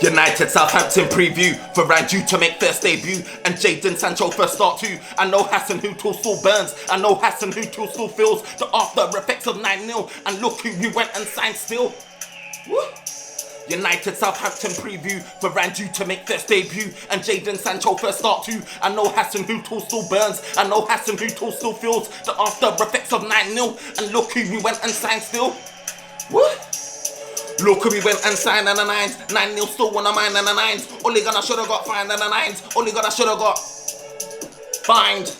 United Southampton preview. Varane due to make first debut. And Jadon Sancho first start too. I know Hassan Hutel still burns. I know Hassan Hutel still feels the after effects of 9-0. And look who you went and signed still. Woo. United Southampton preview. Varane due to make first debut. And Jadon Sancho first start too. I know Hassan Hutel still burns. I know Hassan Hutel still feels the after effects of 9-0. And look who you went and signed still. Woo. Look who we went and signed and the 9s. 9-0 still one of mine and the 9s. Only gonna should have got fined and the 9s. Only gonna should have got fined.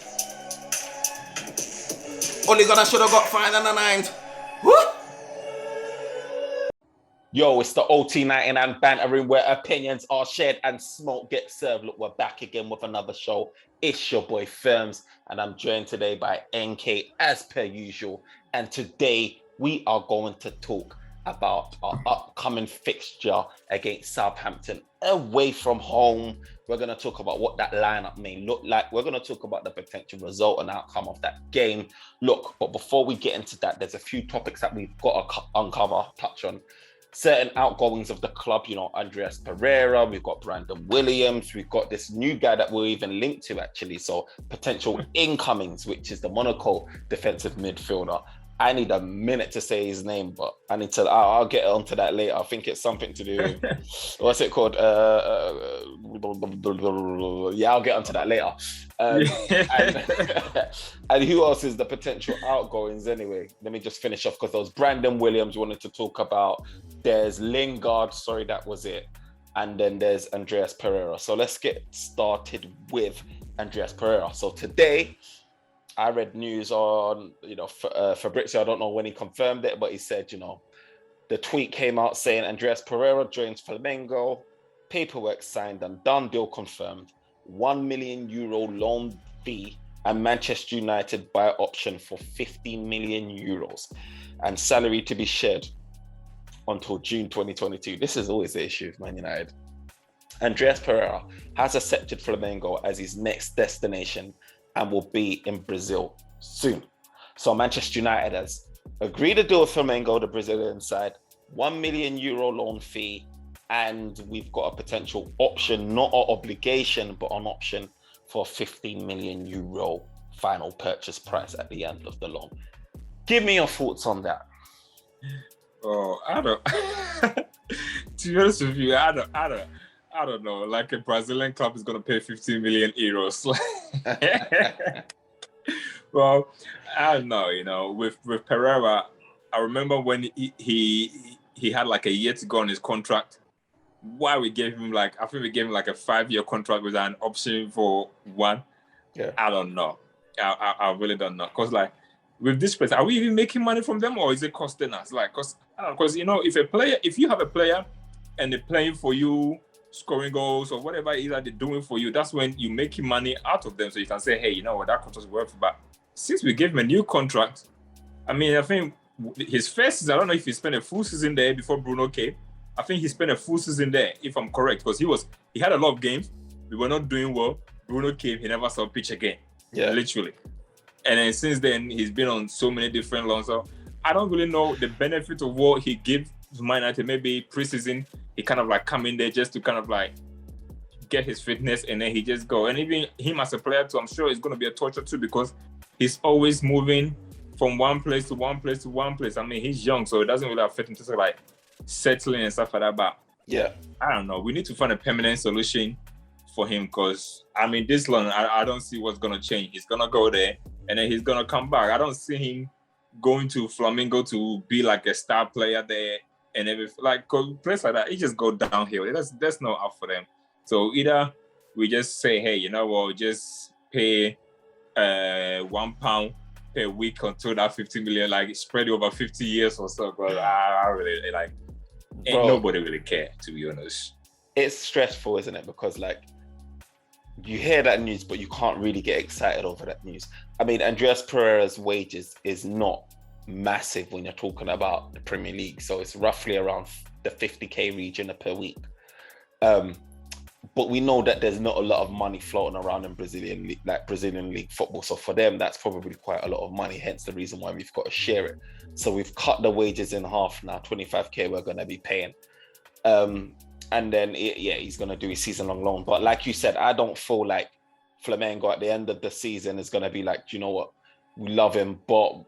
Only gonna should have got fined and the 9s. Woo! Yo, it's the OT99 Banter room where opinions are shared and smoke gets served. Look, we're back again with another show. It's your boy Firms, and I'm joined today by NK as per usual. And today we are going to talk about our upcoming fixture against Southampton away from home. We're going to talk about what that lineup may look like. We're going to talk about the potential result and outcome of that game. Look, but before we get into that, there's a few topics that we've got to uncover, touch on. Certain outgoings of the club, you know, Andreas Pereira, we've got Brandon Williams, we've got this new guy that we're even linked to actually. So potential incomings, which is the Monaco defensive midfielder. I need a minute to say his name, but I'll get onto that later. I think it's something to do, what's it called? Yeah, I'll get onto that later. And who else is the potential outgoings anyway? Let me just finish off because there was Brandon Williams wanted to talk about. There's Lingard, sorry, that was it. And then there's Andreas Pereira. So let's get started with Andreas Pereira. So today, I read news on, Fabrizio, I don't know when he confirmed it, but he said, the tweet came out saying Andreas Pereira joins Flamengo, paperwork signed and done, deal confirmed, €1 million loan fee and Manchester United buy option for €15 million and salary to be shared until June 2022. This is always the issue with Man United. Andreas Pereira has accepted Flamengo as his next destination and will be in Brazil soon. So Manchester United has agreed to deal with Flamengo, the Brazilian side, €1 million loan fee, and we've got a potential option, not an obligation, but an option for €15 million final purchase price at the end of the loan. Give me your thoughts on that. Oh, I don't. To be honest with you, I don't know. Like a Brazilian club is going to pay €15 million. Well, I don't know. With Pereira, I remember when he had like a year to go on his contract. Why we gave him I think we gave him like a 5-year contract with an option for 1. Yeah, I don't know. I really don't know. Cause with this place, are we even making money from them or is it costing us? Cause if you have a player and they're playing for you, scoring goals or whatever it is that they're doing for you, that's when you're making money out of them. So you can say, hey, you know what, that contract is worth it. But since we gave him a new contract, I think his first season, I don't know if he spent a full season there before Bruno came. I think he spent a full season there, if I'm correct, because he had a lot of games. We were not doing well. Bruno came, he never saw a pitch again. Yeah, literally. And then since then, he's been on so many different loans. So I don't really know the benefit of what he gave to Man United. Maybe pre-season, he kind of come in there just to kind of get his fitness and then he just go. And even him as a player too, I'm sure it's going to be a torture too because he's always moving from one place to one place to one place. He's young, so it doesn't really affect him to settling and stuff like that. But yeah, I don't know. We need to find a permanent solution for him because, this loan, I don't see what's going to change. He's going to go there and then he's going to come back. I don't see him going to Flamengo to be like a star player there and everything. Place like that, it just go downhill. There's no up for them. So either we just say, hey, you know what, just pay £1 per week until that 50 million, spread over 50 years or so. But I really nobody really care, to be honest. It's stressful, isn't it? Because you hear that news, but you can't really get excited over that news. Andreas Pereira's wages is not massive when you're talking about the Premier League. So it's roughly around the 50k region per week. But we know that there's not a lot of money floating around in Brazilian league football. So for them, that's probably quite a lot of money. Hence the reason why we've got to share it. So we've cut the wages in half now. 25k we're going to be paying. And then, he's going to do his season-long loan. But like you said, I don't feel like Flamengo at the end of the season is going to be like, you know what, we love him, but,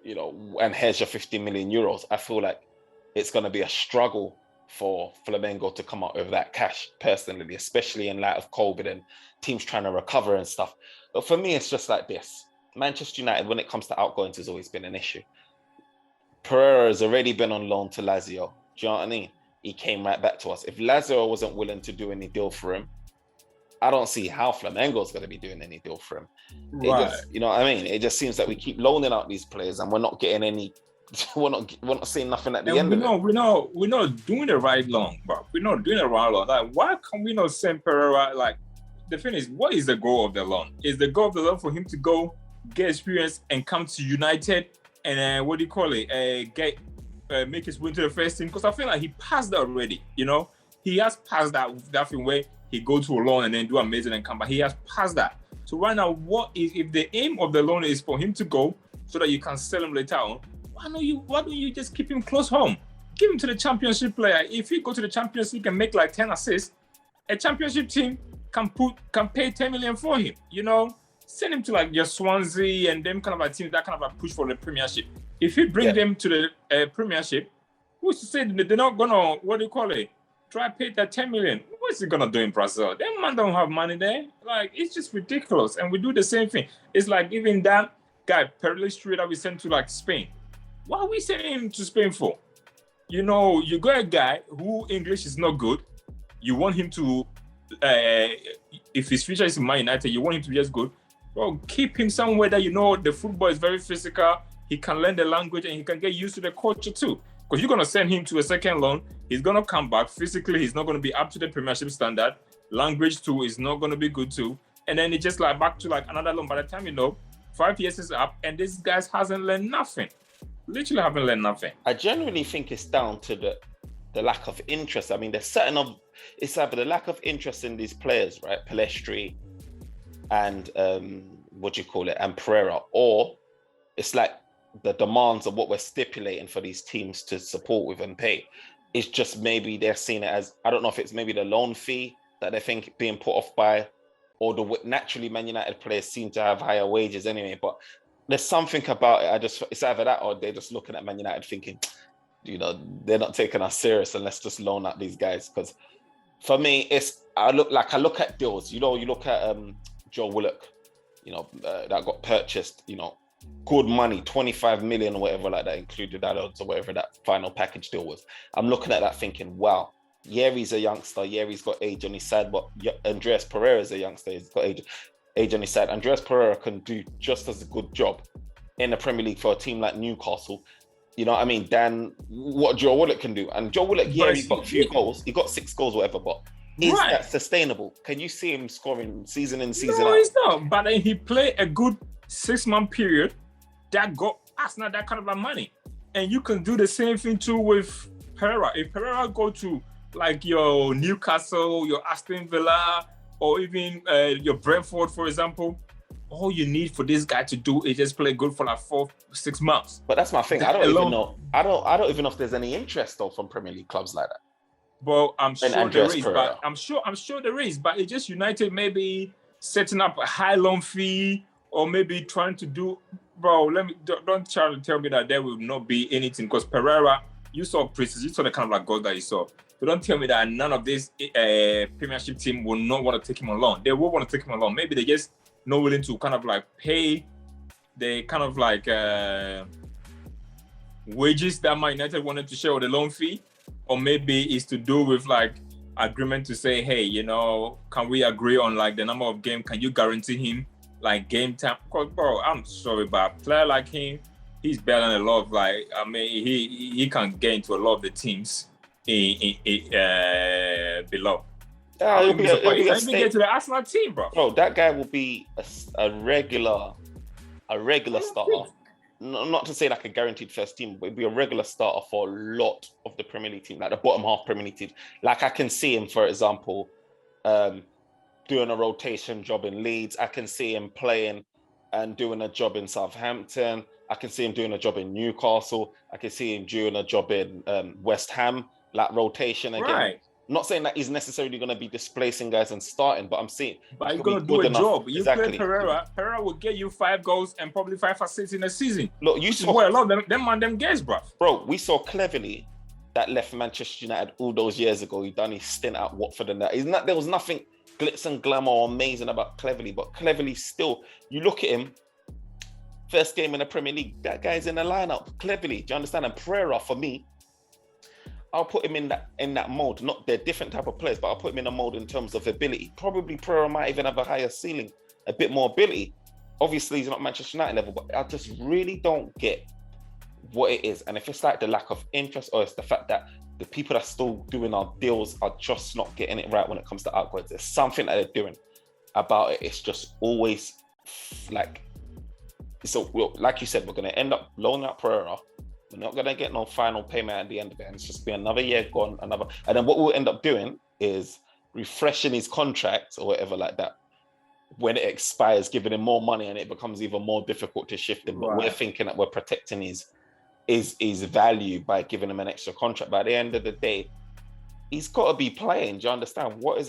you know, and here's your 50 million euros. I feel like it's going to be a struggle for Flamengo to come up with that cash personally, especially in light of COVID and teams trying to recover and stuff. But for me, it's just like this. Manchester United, when it comes to outgoings, has always been an issue. Pereira has already been on loan to Lazio. Do you know what I mean? He came right back to us. If Lazio wasn't willing to do any deal for him, I don't see how Flamengo is going to be doing any deal for him. Right. You know what I mean? It just seems that we keep loaning out these players and we're not getting any. We're not seeing nothing at the end of it. We're not doing the right loan, bro. We're not doing the right loan. Like, why can we not send Pereira? Like, the thing is, what is the goal of the loan? Is the goal of the loan for him to go get experience and come to United and make his way to the first team? Because I feel like he passed that already. You know, he has passed that thing where he go to a loan and then do amazing and come back. He has passed that. So right now, if the aim of the loan is for him to go so that you can sell him later on? Why don't you just keep him close home? Give him to the championship player. If he go to the Champions League and make like 10 assists, a championship team can pay 10 million for him. You know, send him to like your Swansea and them kind of a team that kind of a push for the Premiership. If you bring them to the Premiership, who's to say they're not gonna try to pay that 10 million? What's he gonna do in Brazil? Them man don't have money there. Like, it's just ridiculous. And we do the same thing. It's like even that guy Perlistri that we sent to like Spain. What are we sending him to Spain for? You know, you got a guy who English is not good. You want him to, if his future is in Man United, you want him to be just good. Well, keep him somewhere that you know the football is very physical. He can learn the language and he can get used to the culture too. Because you're going to send him to a second loan. He's going to come back. Physically, he's not going to be up to the Premiership standard. Language too is not going to be good too. And then it's just like back to like another loan. By the time you know, 5 years is up and this guy hasn't learned nothing. Literally haven't learned nothing. I genuinely think it's down to the lack of interest. I mean, it's either the lack of interest in these players, right? Palestri and and Pereira, or it's like the demands of what we're stipulating for these teams to support with and pay. It's just maybe they're seeing it as, I don't know if it's maybe the loan fee that they think being put off by, or naturally Man United players seem to have higher wages anyway, but there's something about it. It's either that or they're just looking at Man United thinking, you know, they're not taking us serious and let's just loan out these guys. Because for me, I look at deals. You know, you look at Joe Willock, you know, that got purchased, you know, good money, 25 million or whatever like that, included add-ons or whatever that final package deal was. I'm looking at that thinking, wow, yeah, he's a youngster. Yeah, he's got age on his side, but Andreas Pereira is a youngster. He's got age on his side. Andreas Pereira can do just as a good job in the Premier League for a team like Newcastle, you know what I mean, than what Joe Willock can do. And Joe Willock, he's got a few goals. He got 6 goals, whatever, but is that sustainable? Can you see him scoring season in, season out? No, he's not. But then he played a good 6-month period that got Arsenal that kind of a money. And you can do the same thing too with Pereira. If Pereira go to like your Newcastle, your Aston Villa, or even your Brentford, for example, all you need for this guy to do is just play good for like 4-6 months. But that's my thing. I don't even know. I don't even know if there's any interest though from Premier League clubs like that. Well, I'm sure there is. But I'm sure there is. But it's just United maybe setting up a high loan fee or maybe trying to do. Bro, don't try to tell me that there will not be anything, because Pereira, you saw the kind of like goal that you saw. So don't tell me that none of this Premiership team will not want to take him on loan. They will want to take him on loan. Maybe they just not willing to kind of like pay the kind of like wages that Man United wanted to share with the loan fee, or maybe it's to do with like agreement to say, hey, you know, can we agree on like the number of games? Can you guarantee him like game time? Because bro, I'm sorry, but a player like him, he's better than a lot of like, I mean, he can get into a lot of the teams below. He'll be get to the Arsenal team, bro. Bro, that guy will be a regular starter. Not to say like a guaranteed first team, but he'll be a regular starter for a lot of the Premier League team, like the bottom half Premier League team. Like I can see him, for example, doing a rotation job in Leeds. I can see him playing and doing a job in Southampton. I can see him doing a job in Newcastle. I can see him doing a job in West Ham, like rotation again. Right. not saying that he's necessarily going to be displacing guys and starting, but I'm saying but he's going to do a job. You exactly. play Pereira will get you 5 goals and probably 5 assists in a season. Look, you saw what a lot of them guys, bro. We saw Cleverley that left Manchester United all those years ago. He done his stint at Watford and that. There was nothing glitz and glamour or amazing about Cleverley, but Cleverley still, you look at him, first game in the Premier League, that guy's in the lineup. Cleverley, do you understand? And Pereira, for me, I'll put him in that mode. Not they're different type of players, but I'll put him in a mode in terms of ability. Probably Pereira might even have a higher ceiling, a bit more ability. Obviously, he's not Manchester United level, but I just really don't get what it is. And if it's like the lack of interest, or it's the fact that the people that are still doing our deals are just not getting it right when it comes to outwards. There's something that they're doing about it. It's just always like, so like you said, we're going to end up loaning out Pereira. We're not going to get no final payment at the end of it. And it's just be another year gone, and then what we'll end up doing is refreshing his contract or whatever like that. When it expires, giving him more money, and it becomes even more difficult to shift him. But we're thinking that we're protecting his value by giving him an extra contract. But at the end of the day, he's got to be playing. Do you understand? What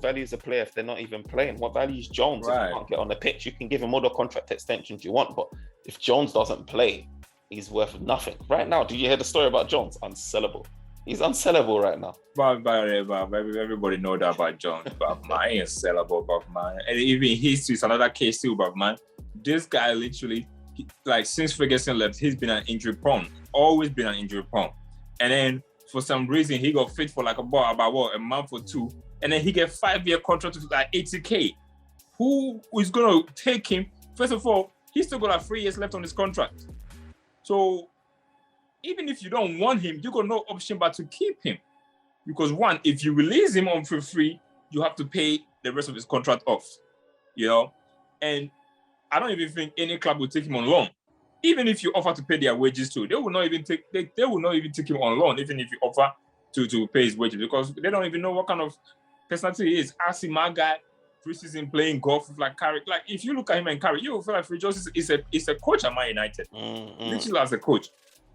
value is a player if they're not even playing? What value is Jones if he can't get on the pitch? You can give him all the contract extensions you want, but if Jones doesn't play, he's worth nothing. Right now, do you hear the story about Jones? Unsellable. He's unsellable right now. But everybody know that about Jones. But man, he is sellable, but man. And even history is another case too, but man. This guy literally, since Ferguson left, he's been an injury prone. Always been an injury prone. And then for some reason, he got fit for about a month or two. And then he get 5-year contract with like 80K. Who is going to take him? First of all, he's still got like 3 years left on his contract. So even if you don't want him, you got no option but to keep him. Because one, if you release him on for free, you have to pay the rest of his contract off. You know? And I don't even think any club will take him on loan. Even if you offer to pay their wages too, they will not even take him on loan, even if you offer to pay his wages, because they don't even know what kind of personality he is. I see my guy preseason playing golf with like Carrick. Like if you look at him and Carrick, you will feel like Rejoice is a coach at Man United. Literally as a coach.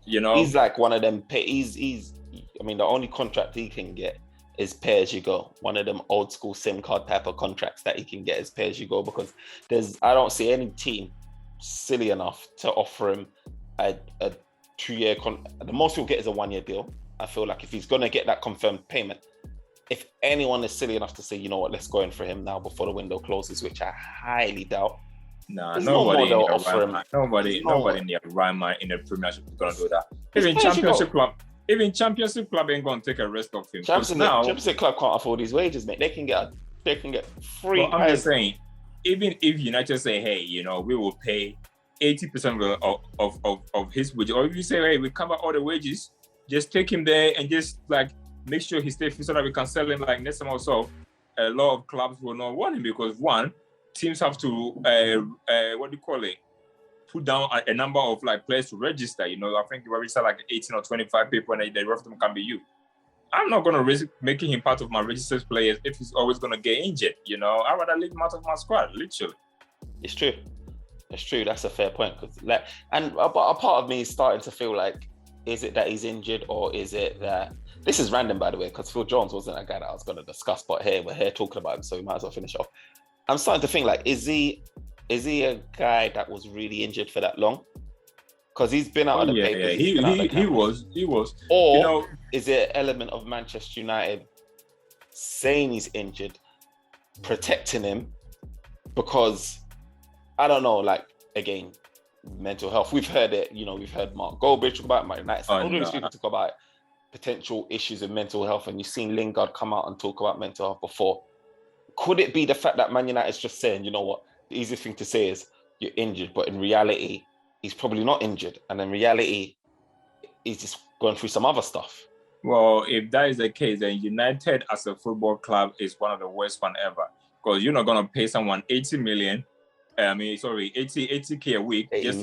You know, he's like one of them. He's. I mean, the only contract he can get is pay as you go. One of them old school SIM card type of contracts that he can get is pay as you go, because I don't see any team silly enough to offer him a 2-year the most he'll get is a 1-year deal. I feel like if he's gonna get that confirmed payment, if anyone is silly enough to say, you know what, let's go in for him now before the window closes, which I highly doubt. Nah, nobody in the right mind in the Premiership is gonna do that. Even Championship club ain't gonna take a rest of him. Championship club can't afford his wages, mate. They can get free. Well, I'm just saying, even if United say, hey, you know, we will pay 80% of his wages, or if you say, hey, we cover all the wages, just take him there and just like make sure he stays fit so that we can sell him like next time or so. A lot of clubs will not want him because one, teams have to put down a number of like players to register. You know, I think you register like 18 or 25 people, and the rest of them can be you. I'm not gonna risk making him part of my registered players if he's always gonna get injured. You know, I'd rather leave him out of my squad. Literally, it's true. That's a fair point. But a part of me is starting to feel like, is it that he's injured, or is it that this is random, by the way, because Phil Jones wasn't a guy that I was going to discuss, but we're here talking about him, so we might as well finish off. I'm starting to think like, is he a guy that was really injured for that long? Because he's been out of the papers. He was. Or you know, is it an element of Manchester United saying he's injured, protecting him? Because I don't know, like, again, mental health. We've heard it, you know, we've heard Mark Goldbridge talk about it, Mike Knight. All these people talk about potential issues of mental health, and you've seen Lingard come out and talk about mental health before. Could it be the fact that Man United is just saying, you know what, the easiest thing to say is you're injured, but in reality, he's probably not injured, and in reality, he's just going through some other stuff? Well, if that is the case, then United as a football club is one of the worst one ever, because you're not going to pay someone 80K a week just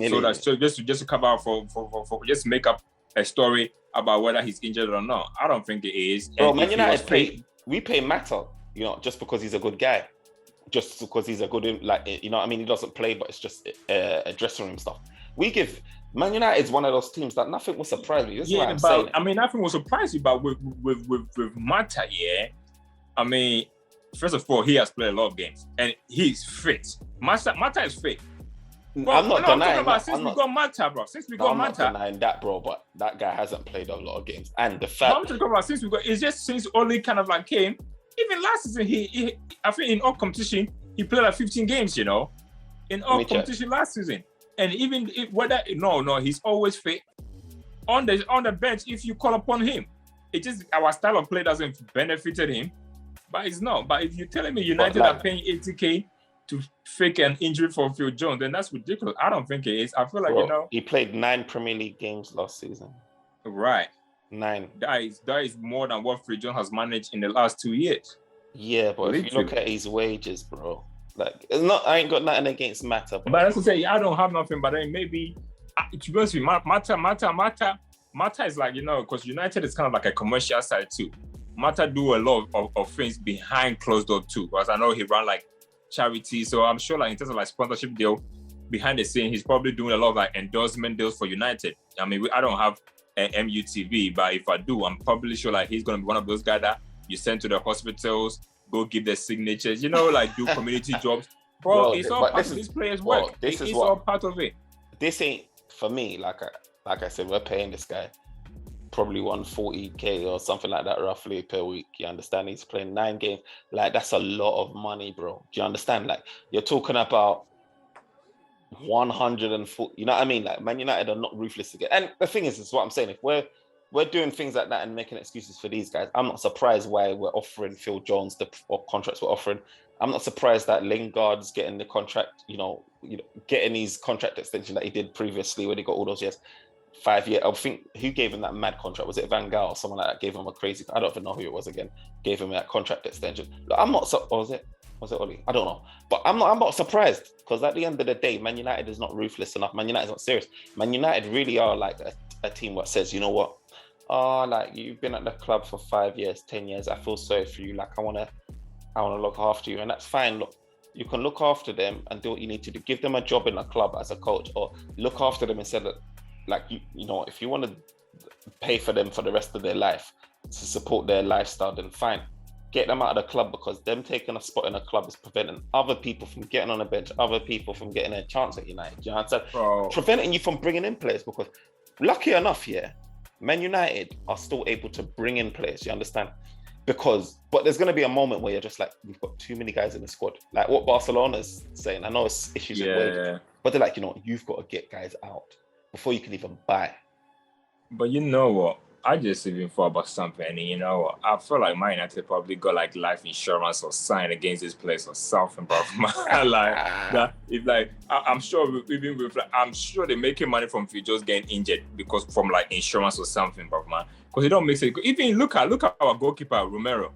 to cover for just make up a story about whether he's injured or not. I don't think it is. Bro, Man United we pay Mata, you know, just because he's a good guy, just because he's a good, like, you know what I mean? He doesn't play, but it's just a dressing room stuff. We give Man United is one of those teams that nothing will surprise me. This is why I'm but saying. I mean, nothing will surprise you. But with Mata, yeah. I mean, first of all, he has played a lot of games and he's fit. Mata is fit. Bro, I'm not denying that. Since we got Mata, bro. I'm not denying that, bro. But that guy hasn't played a lot of games, and the fact. I'm talking about since Oli kind of like came. Even last season, he I think in all competition he played like 15 games. You know, in all competition last season, and even he's always fit on the bench. If you call upon him, it just our style of play doesn't benefited him, but it's not. But if you're telling me United are paying 80k to fake an injury for Phil Jones, then that's ridiculous. I don't think it is. I feel like, he played 9 Premier League games last season. Right. 9. That is more than what Phil Jones has managed in the last 2 years. Yeah, but if you look at his wages, bro, like I ain't got nothing against Mata. But that's to say, I don't have nothing, but then maybe, to be honest with you, Mata is like, because United is kind of like a commercial side too. Mata do a lot of things behind closed door too, because I know he run like charity, so I'm sure like in terms of like sponsorship deal behind the scene, he's probably doing a lot of like endorsement deals for United. I mean, I don't have an MUTV, but if I do, I'm probably sure like he's gonna be one of those guys that you send to the hospitals, go give their signatures, like do community jobs. Bro, it's all part of this players' work. It's all part of it. This ain't for me. Like I said, we're paying this guy probably 140k or something like that roughly per week. You understand? He's playing 9 games. Like, that's a lot of money, bro. Do you understand? Like, you're talking about 140. You know what I mean? Like, Man United are not ruthless again. And the thing is what I'm saying. If we're doing things like that and making excuses for these guys, I'm not surprised why we're offering Phil Jones the contracts we're offering. I'm not surprised that Lingard's getting the contract, getting his contract extension that he did previously when he got all those years. 5 year. I think who gave him that mad contract? Was it Van Gaal or someone like that? Gave him a crazy. I don't even know who it was again. Gave him that contract extension. Look, I'm not. Or was it Oli? I don't know. But I'm not surprised, because at the end of the day, Man United is not ruthless enough. Man United is not serious. Man United really are like a team that says, you know what? Like, you've been at the club for 5 years, 10 years. I feel sorry for you. Like, I wanna look after you, and that's fine. Look, you can look after them and do what you need to do. Give them a job in a club as a coach, or look after them and say that. Like, if you want to pay for them for the rest of their life to support their lifestyle, then fine. Get them out of the club, because them taking a spot in a club is preventing other people from getting on the bench, other people from getting a chance at United. Do you understand? Preventing you from bringing in players, because lucky enough, Man United are still able to bring in players. You understand? But there's going to be a moment where you're just like, we've got too many guys in the squad. Like what Barcelona's saying. I know it's issues with wages, but they're like, you've got to get guys out before you can even buy. But you know what? I just even thought about something, and I feel like Man United probably got like life insurance or signed against this place or something, bro. I'm sure even with I'm sure they're making money from just getting injured because from like insurance or something, bro, man. Because it don't make sense. Even look at our goalkeeper Romero.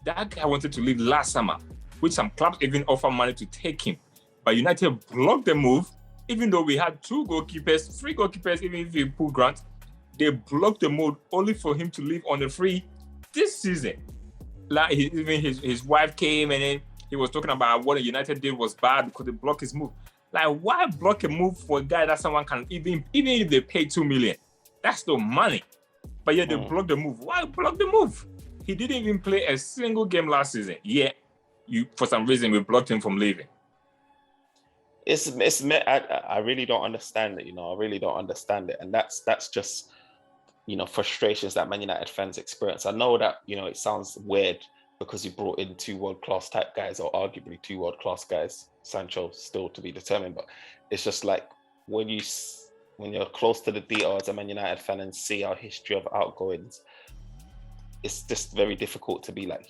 That guy wanted to leave last summer, which some clubs even offer money to take him, but United blocked the move. Even though we had 3 goalkeepers, even if you pull Grant, they blocked the move only for him to leave on the free this season. Like, even his wife came and then he was talking about what United did was bad because they blocked his move. Like, why block a move for a guy that someone can, even if they pay 2 million, that's no money. But yet they blocked the move. Why block the move? He didn't even play a single game last season. Yet, for some reason, we blocked him from leaving. I really don't understand it. I really don't understand it, and that's just frustrations that Man United fans experience. I know that it sounds weird because you brought in 2 world-class type guys, or arguably 2 world-class guys. Sancho still to be determined, but it's just like when you're close to the detail as a Man United fan and see our history of outgoings, it's just very difficult to be like,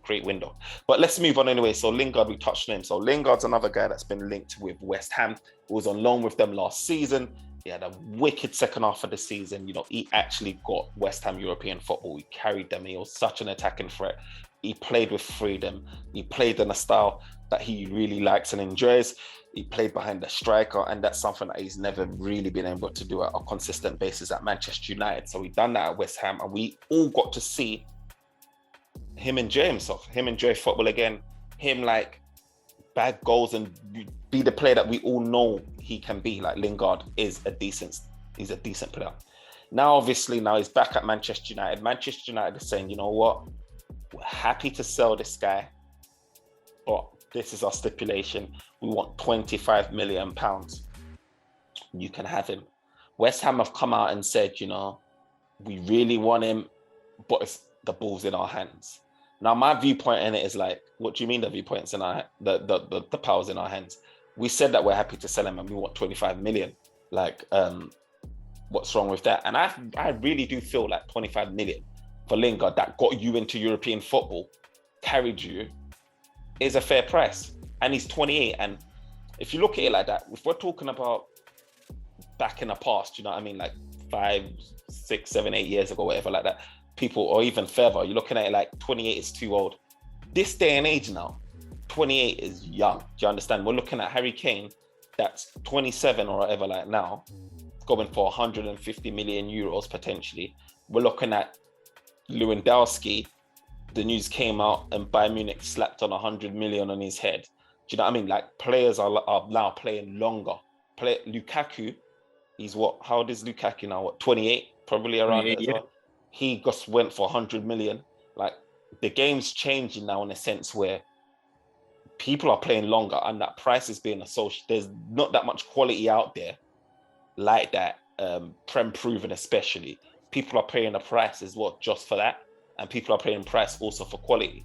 great window. But let's move on anyway. So Lingard, we touched on him. So Lingard's another guy that's been linked with West Ham. He was on loan with them last season. He had a wicked second half of the season. He actually got West Ham European football. He carried them. He was such an attacking threat. He played with freedom. He played in a style that he really likes and enjoys. He played behind the striker, and that's something that he's never really been able to do at a consistent basis at Manchester United. So he done that at West Ham, and we all got to see him enjoy himself, him enjoy football again, him like bag goals and be the player that we all know he can be. Like Lingard is he's a decent player. Now, obviously, now he's back at Manchester United. Manchester United is saying, you know what? We're happy to sell this guy, but this is our stipulation. We want £25 million. You can have him. West Ham have come out and said, you know, we really want him, but the ball's in our hands. Now, my viewpoint in it is like, what do you mean the viewpoint's in the power's in our hands? We said that we're happy to sell him and we want 25 million. Like, what's wrong with that? And I really do feel like 25 million for Lingard that got you into European football, carried you, is a fair price. And he's 28. And if you look at it like that, if we're talking about back in the past, you know what I mean? Like 5, 6, 7, 8 years ago, whatever like that, people, or even further, you're looking at it like 28 is too old. This day and age now, 28 is young. Do you understand? We're looking at Harry Kane, that's 27 or whatever like now, going for 150 million euros potentially. We're looking at Lewandowski. The news came out and Bayern Munich slapped on 100 million on his head. Do you know what I mean? Like players are now playing longer. Lukaku, he's what? How old is Lukaku now? What, 28? Probably around it as well. He just went for 100 million. Like the game's changing now in a sense where people are playing longer and that price is being associated. There's not that much quality out there like that, Prem proven especially. People are paying the price as well just for that. And people are paying price also for quality.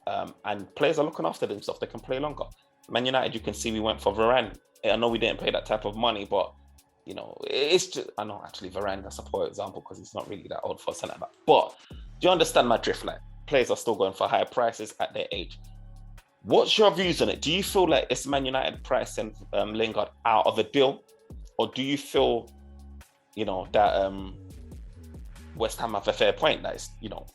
And players are looking after themselves. They can play longer. Man United, you can see we went for Varane. I know we didn't pay that type of money, but you know, it's just, I know actually Varane, that's a poor example because he's not really that old for a centre back. But do you understand my drift? Like players are still going for higher prices at their age. What's your views on it? Do you feel like it's Man United price and Lingard out of a deal? Or do you feel, you know, that West Ham have a fair point? That is, you know,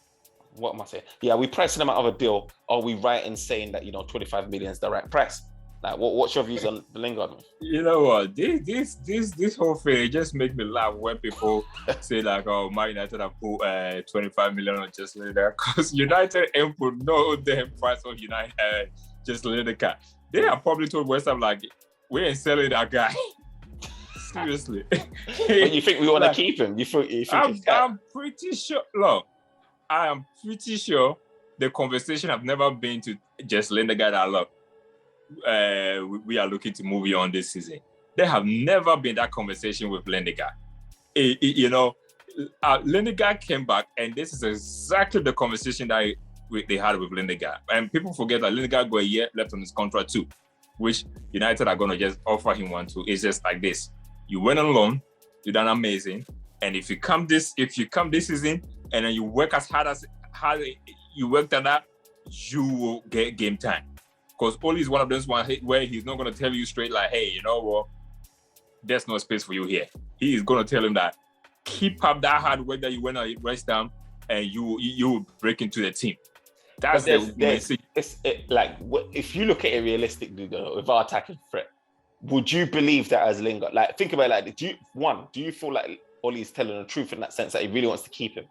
what am I saying? Yeah, we pricing them out of a deal. Are we right in saying that, you know, 25 million is the right price? Like, what's your views on the Lingard? You know what? This whole thing, it just makes me laugh when people say like, "Oh, Man United have put 25 million on just Lingard," because United ain't put no damn price on United just Lingard. They are probably told West Ham like, "We ain't selling that guy." Seriously. But you think we want to keep him? You think I'm pretty sure. Look, I am pretty sure the conversation have never been to just Lingard. I love. We are looking to move on this season. There have never been that conversation with Lingard. You know, Lingard came back, and this is exactly the conversation that they had with Lingard. And people forget that Lingard got a year left on his contract too, which United are going to just offer him one too. It's just like this: you went on loan, you done amazing, and if you come this season, and then you work as hard you worked at that, you will get game time. Because Oli is one of those ones where he's not going to tell you straight like, hey, you know what? There's no space for you here. He is going to tell him that keep up that hard work that you went on West Ham and you will break into the team. That's like, if you look at it realistically, though, with our attacking threat, would you believe that as Lingard? Like, think about it like, do you feel like Oli is telling the truth in that sense that he really wants to keep him?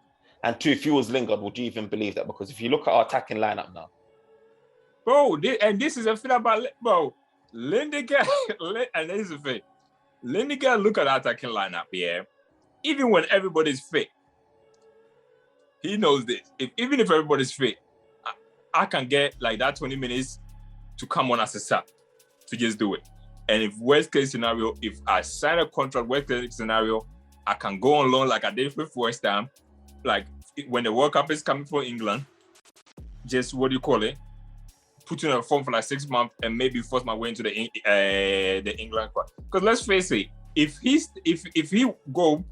And two, if you was Lingard, would you even believe that? Because if you look at our attacking lineup now, bro, this is a thing about, bro, Lingard, and this is the thing. Lingard, look at the attacking lineup here. Even when everybody's fit, he knows this. Even if everybody's fit, I can get like that 20 minutes to come on as a sub to just do it. And if worst case scenario, if I sign a contract, worst case scenario, I can go on loan like I did with West Ham. Like when the World Cup is coming for England, just what do you call it? Put in a form for like 6 months and maybe force my way into the England squad. Because let's face it, if he go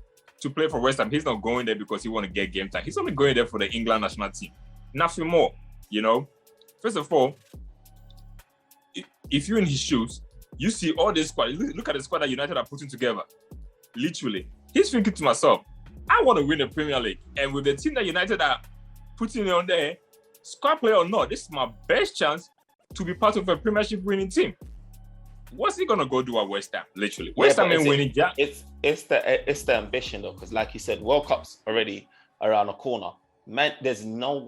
to play for West Ham, he's not going there because he want to get game time. He's only going there for the England national team, nothing more. You know, first of all, if you're in his shoes, you see all this squad. Look at the squad that United are putting together. Literally, he's thinking to myself, I want to win the Premier League, and with the team that United are putting on there, squad player or not, this is my best chance to be part of a Premiership winning team. What's he gonna go do at West Ham? Literally, West Ham ain't winning. Yeah, it's the ambition though, because like you said, World Cup's already around the corner. Man, there's no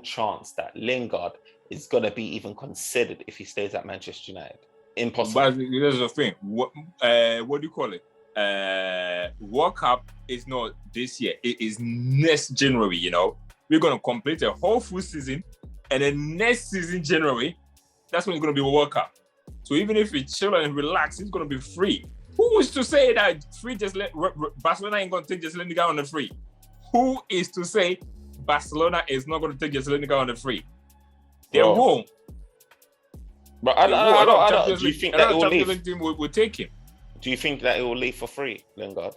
chance that Lingard is gonna be even considered if he stays at Manchester United. Impossible. But here's the thing. What do you call it? World Cup is not this year. It is next January, you know. We're going to complete a whole full season. And then next season, January, that's when it's going to be a World Cup. So even if we chill and relax, it's going to be free. Who is to say that free just let Barcelona ain't going to take just Lingard on the free? Who is to say Barcelona is not going to take just Lingard on the free? They won't. But I don't. Do you think that it will leave? Team will take him. Do you think that it will leave for free, Lingard?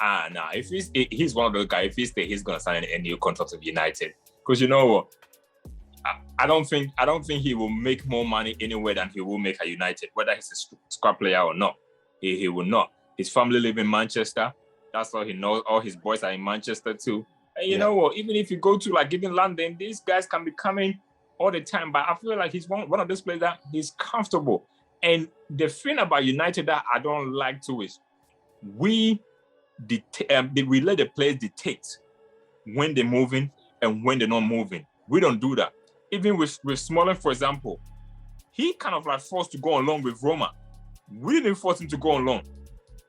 Nah. If he's one of those guys. If he stays, he's gonna sign a new contract with United. Because you know what? I don't think he will make more money anywhere than he will make at United, whether he's a squad player or not. He will not. His family live in Manchester. That's all he knows. All his boys are in Manchester too. And you know what? Even if you go to like even London, these guys can be coming all the time. But I feel like he's one of those players that he's comfortable. And the thing about United that I don't like too is we let the players dictate when they're moving and when they're not moving. We don't do that. Even with Smalling, for example, he kind of like forced to go on loan with Roma. We didn't force him to go on loan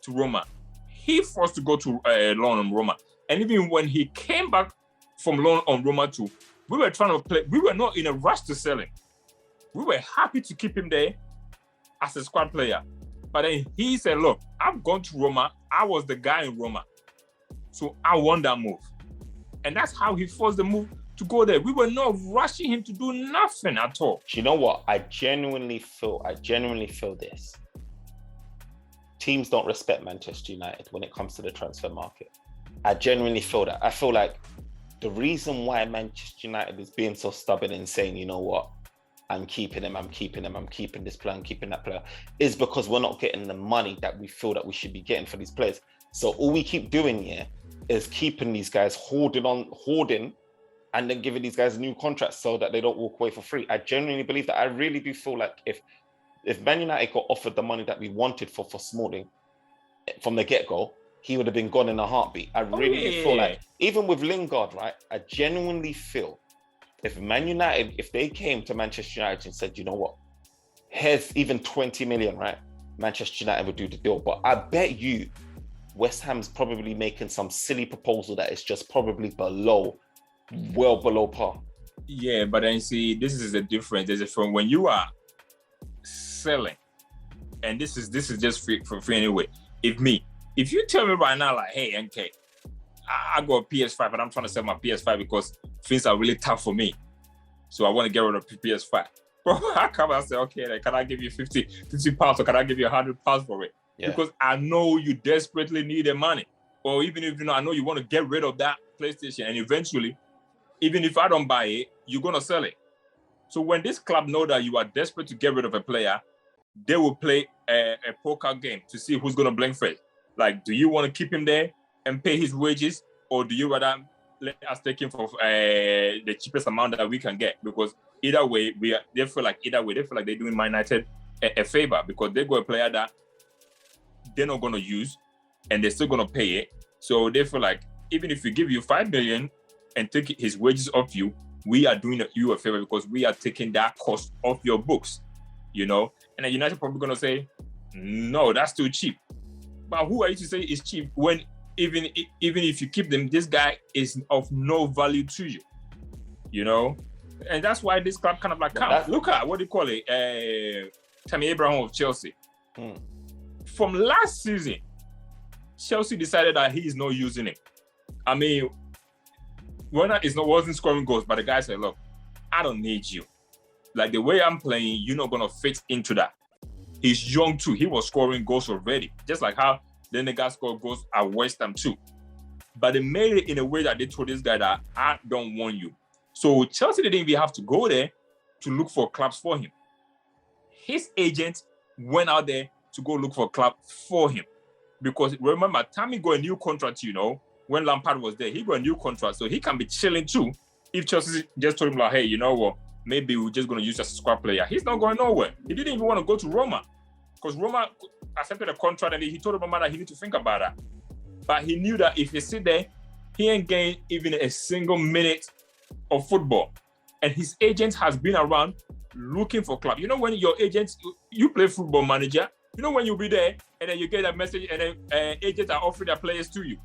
to Roma. He forced to go to loan on Roma. And even when he came back from loan on Roma too, we were trying to play. We were not in a rush to sell him. We were happy to keep him there as a squad player. But then he said, look, I've gone to Roma. I was the guy in Roma. So I want that move. And that's how he forced the move to go there. We were not rushing him to do nothing at all. You know what? I genuinely feel this. Teams don't respect Manchester United when it comes to the transfer market. I genuinely feel that. I feel like the reason why Manchester United is being so stubborn and saying, you know what, I'm keeping him, I'm keeping this player, I'm keeping that player, is because we're not getting the money that we feel that we should be getting for these players. So all we keep doing here is keeping these guys hoarding, and then giving these guys new contracts so that they don't walk away for free. I genuinely believe that. I really do feel like if Man United got offered the money that we wanted for Smalling from the get-go, he would have been gone in a heartbeat. I really feel like, even with Lingard, right, I genuinely feel if Man United, if they came to Manchester United and said, you know what, here's even 20 million, right, Manchester United would do the deal. But I bet you West Ham's probably making some silly proposal that is just probably well below par. Yeah, but then see, this is the difference. There's a difference when you are selling, and this is just for free anyway. If you tell me right now, like, hey, NK, I got a PS5 and I'm trying to sell my PS5 because things are really tough for me, so I want to get rid of PS5. Bro, I come and say, okay, like, can I give you 50 pounds or can I give you 100 pounds for it? Yeah. Because I know you desperately need the money. Or even if I know you want to get rid of that PlayStation, and eventually, even if I don't buy it, you're going to sell it. So when this club know that you are desperate to get rid of a player, they will play a poker game to see who's going to blink first. Like, do you want to keep him there and pay his wages, or do you rather let us take him for the cheapest amount that we can get? Because either way, they feel like they're doing Man United a favor, because they got a player that they're not going to use and they're still going to pay it. So they feel like even if we give you 5 million and take his wages off you, we are doing you a favor because we are taking that cost off your books, you know? And then United probably going to say, no, that's too cheap. But who are you to say it's cheap when even if you keep them, this guy is of no value to you, you know? And that's why this club kind of like counts. Look at, what do you call it? Tammy Abraham of Chelsea. From last season, Chelsea decided that he is not using him. I mean, Werner wasn't scoring goals, but the guy said, look, I don't need you. Like, the way I'm playing, you're not going to fit into that. He's young too. He was scoring goals already. Just like how then the guy scored goals at West Ham too. But they made it in a way that they told this guy that I don't want you. So Chelsea didn't even have to go there to look for clubs for him. His agent went out there to go look for a club for him. Because remember, Tammy got a new contract, you know, when Lampard was there. He got a new contract, so he can be chilling too. If Chelsea just told him like, hey, you know what, maybe we're just going to use as a squad player. He's not going nowhere. He didn't even want to go to Roma because Roma accepted a contract and he told Roma that he need to think about that. But he knew that if he sit there, he ain't getting even a single minute of football. And his agent has been around looking for club. You know, when your agents, you play Football Manager, you know, when you'll be there and then you get a message and then agents are offering their players to you.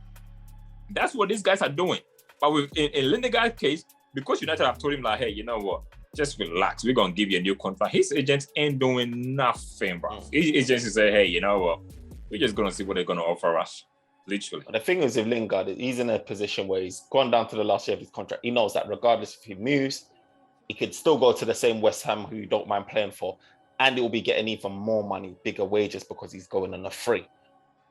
That's what these guys are doing. But in Lingard's case, because United have told him like, hey, you know what? Just relax. We're going to give you a new contract. His agents ain't doing nothing, bro. His agents say, hey, you know what? We're just going to see what they're going to offer us. Literally. The thing is with Lingard, he's in a position where he's gone down to the last year of his contract. He knows that regardless if he moves, he could still go to the same West Ham who you don't mind playing for. And he will be getting even more money, bigger wages because he's going on a free.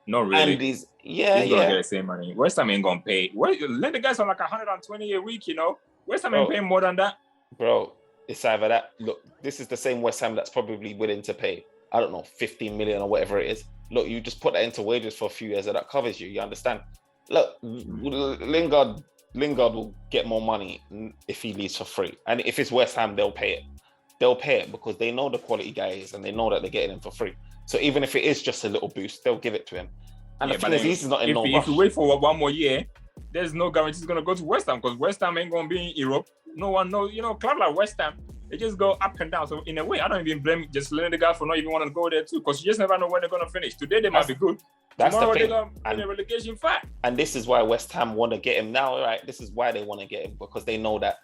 Not really. And he's gonna get the same money. West Ham ain't gonna pay. Let the guys on like 120 a week, you know. West Ham ain't paying more than that. Bro, it's either that. Look, this is the same West Ham that's probably willing to pay, I don't know, 15 million or whatever it is. Look, you just put that into wages for a few years and that covers you. You understand? Look, Lingard will get more money if he leaves for free. And if it's West Ham, they'll pay it. They'll pay it because they know the quality guy is and they know that they're getting him for free. So even if it is just a little boost, they'll give it to him. And the thing is, he's not in no rush. If you wait for one more year, there's no guarantee he's going to go to West Ham because West Ham ain't going to be in Europe. No one knows. You know, club like West Ham, they just go up and down. So in a way, I don't even blame just letting the guy for not even wanting to go there too because you just never know when they're going to finish. Today, they might be good. That's Tomorrow, the thing. They're going to be in a relegation fight. And this is why West Ham want to get him now, right? This is why they want to get him because they know that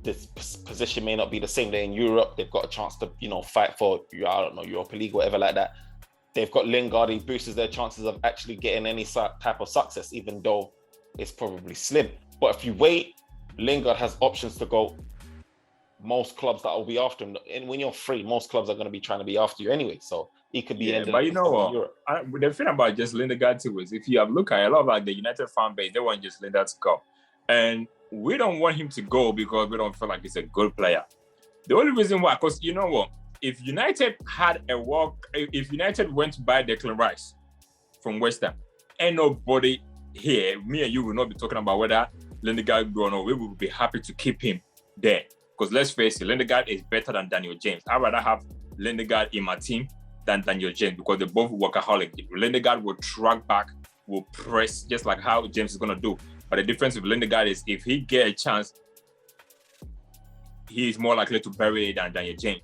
this position may not be the same. They're in Europe. They've got a chance to, you know, fight for, I don't know, Europa League, whatever like that. They've got Lingard. He boosts their chances of actually getting any type of success, even though it's probably slim. But if you wait, Lingard has options to go. Most clubs that will be after him. And when you're free, most clubs are going to be trying to be after you anyway. So he could be ending but you know what? Europe. The thing about just Lingard too is if you have looked at a lot of like the United fan base, they want just Lingard to go. And we don't want him to go because we don't feel like he's a good player. The only reason why, because you know what? If United if United went to buy Declan Rice from West Ham, ain't nobody here, me and you will not be talking about whether Lingard go or not. We will be happy to keep him there. Because let's face it, Lingard is better than Daniel James. I'd rather have Lingard in my team than Daniel James because they're both workaholic. Lingard will track back, will press, just like how James is going to do. But the difference with Lingard is if he get a chance, he is more likely to bury it than Daniel James.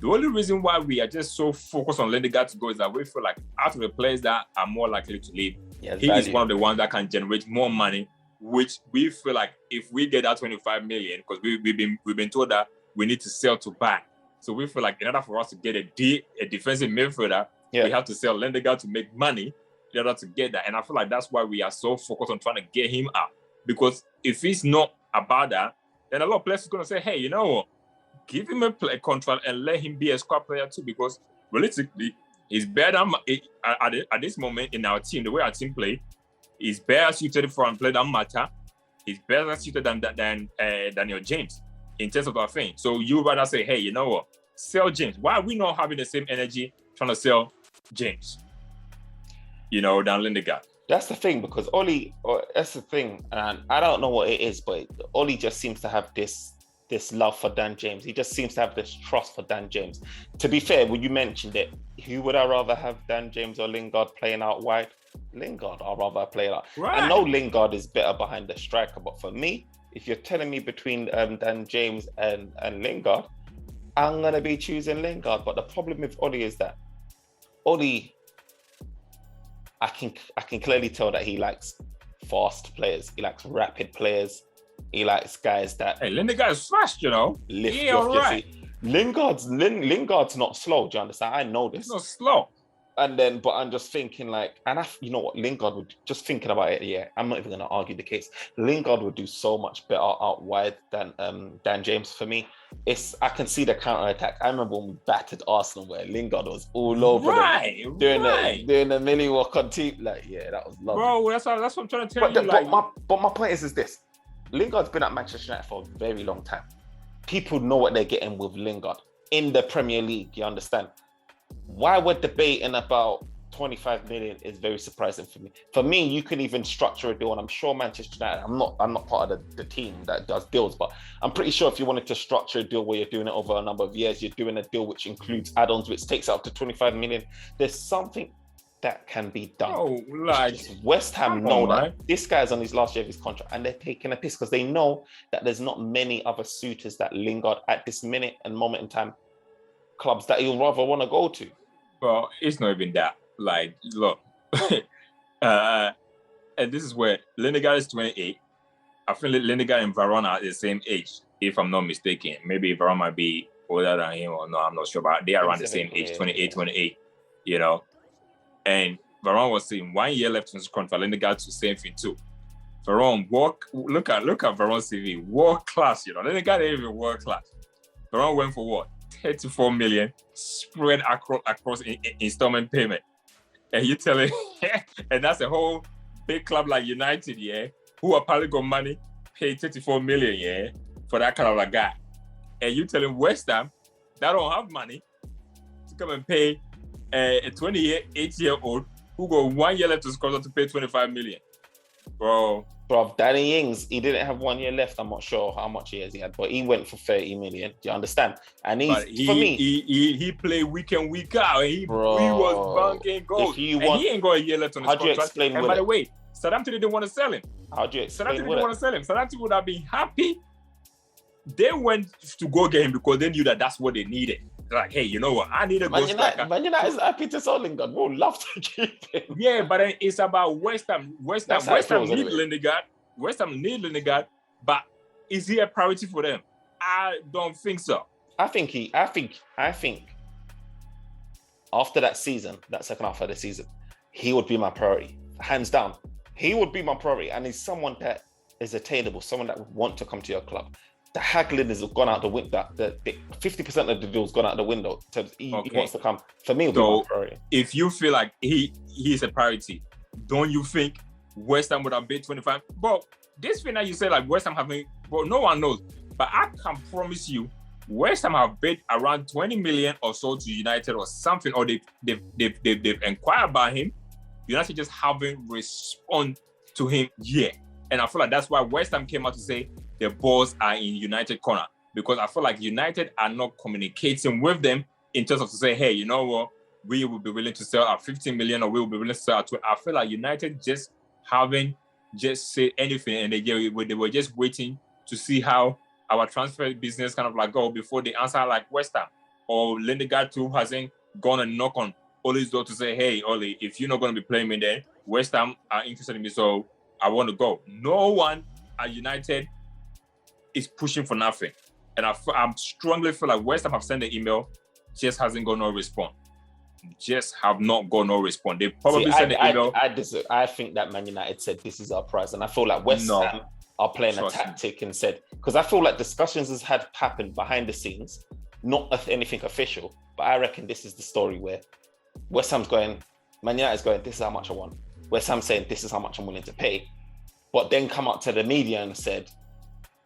The only reason why we are just so focused on Lingard to go is that we feel like out of the players that are more likely to leave, he is one of the ones that can generate more money, which we feel like if we get that 25 million, because we've been told that we need to sell to buy. So we feel like in order for us to get a defensive midfielder, we have to sell Lingard to make money in order to get that. And I feel like that's why we are so focused on trying to get him out. Because if it's not about that, then a lot of players are going to say, hey, you know what? Give him a contract and let him be a squad player too. Because realistically, he's better at this moment in our team, the way our team play, he's better suited for and play than Mata. He's better suited than Daniel James in terms of our thing. So you rather say, hey, you know what? Sell James. Why are we not having the same energy trying to sell James? You know, than Lingard. That's the thing, because that's the thing, and I don't know what it is, but Oli just seems to have this love for Dan James. He just seems to have this trust for Dan James. To be fair, when you mentioned it, who would I rather have, Dan James or Lingard playing out wide? Lingard, I'd rather play out. Right. I know Lingard is better behind the striker, but for me, if you're telling me between Dan James and Lingard, I'm going to be choosing Lingard. But the problem with Oli is that Oli, I can clearly tell that he likes fast players. He likes rapid players. He likes guys that... Hey, Lingard is fast, you know. Lift you off your seat. Lingard's not slow, do you understand? I know this. He's not slow. And then, but I'm just thinking like, you know what, Lingard would, just thinking about it, yeah, I'm not even going to argue the case. Lingard would do so much better out wide than Dan James for me. I can see the counter-attack. I remember when we battered Arsenal where Lingard was all over them, doing the Millie walk on team. Like, yeah, that was lovely. Bro, that's what I'm trying to tell you. But my point is this. Lingard's been at Manchester United for a very long time. People know what they're getting with Lingard in the Premier League, you understand? Why we're debating about 25 million is very surprising for me. For me, you can even structure a deal, and I'm sure Manchester United, I'm not part of the team that does deals, but I'm pretty sure if you wanted to structure a deal where you're doing it over a number of years, you're doing a deal which includes add-ons, which takes up to 25 million. There's something that can be done. Oh, like West Ham know that this guy's on his last year of his contract, and they're taking a piss because they know that there's not many other suitors that Lingard at this minute and moment in time clubs that he'll rather want to go to. Well, it's not even that. Like, look, and this is where Lingard is 28. I feel like Lingard and Varane are the same age, if I'm not mistaken. Maybe Varane might be older than him, or no, I'm not sure, but they are around the same age, 28, you know. And Varane was saying 1 year left on his contract. Lingard to same thing too. Varane, look at Varane's CV, world class, you know. Lingard ain't even world class. Varane went for what? 34 million spread across installment payment. And you telling, and that's a whole big club like United, yeah, who apparently got money, paid 34 million, yeah, for that kind of a guy. And you telling West Ham that don't have money to come and pay a 28-year-old who got 1 year left to his contract to pay 25 million. Bro, Danny Ings, he didn't have 1 year left. I'm not sure how much years he had, but he went for 30 million. Do you understand? And he played week in, week out. He was bunking goals. He ain't got a year left on his contract. How do you explain? And by the way, Southampton didn't want to sell him. How do you explain? Southampton didn't want to sell him. Southampton would have been happy. They went to go get him because they knew that that's what they needed. Like, hey, you know what? I need a goal striker. Man United is happy to sell Lingard. We'll love to keep him. Yeah, but then it's about West Ham. West Ham need Lingard. West Ham need Lingard, but is he a priority for them? I don't think so. I think after that season, that second half of the season, he would be my priority. Hands down. He would be my priority. And he's someone that is attainable, someone that would want to come to your club. The haggling has gone out the window. The 50% of the deal's gone out the window. He wants to come. For me, it'll be my priority. If you feel like he's a priority, don't you think West Ham would have bid 25? But this thing that you say, like West Ham having, well, no one knows. But I can promise you, West Ham have bid around 20 million or so to United or something, or they've inquired about him. United just haven't responded to him yet. And I feel like that's why West Ham came out to say the balls are in United corner, because I feel like United are not communicating with them in terms of to say, hey, you know what, we will be willing to sell at 15 million or we will be willing to sell at 20. I feel like United just haven't just said anything, and they were just waiting to see how our transfer business kind of like go before they answer like West Ham. Or Lingard too hasn't gone and knock on Ole's door to say, hey, Ole, if you're not going to be playing me there, West Ham are interested in me, so I want to go. No one at United is pushing for nothing. And I'm strongly feel like West Ham have sent the email, just hasn't got no response. Just have not got no response. They probably sent the email. I think that Man United said this is our price. And I feel like West Ham are playing a tactic and said, because I feel like discussions has happened behind the scenes, not anything official, but I reckon this is the story where West Ham's going, Man United's going, this is how much I want. West Ham saying, this is how much I'm willing to pay. But then come up to the media and said,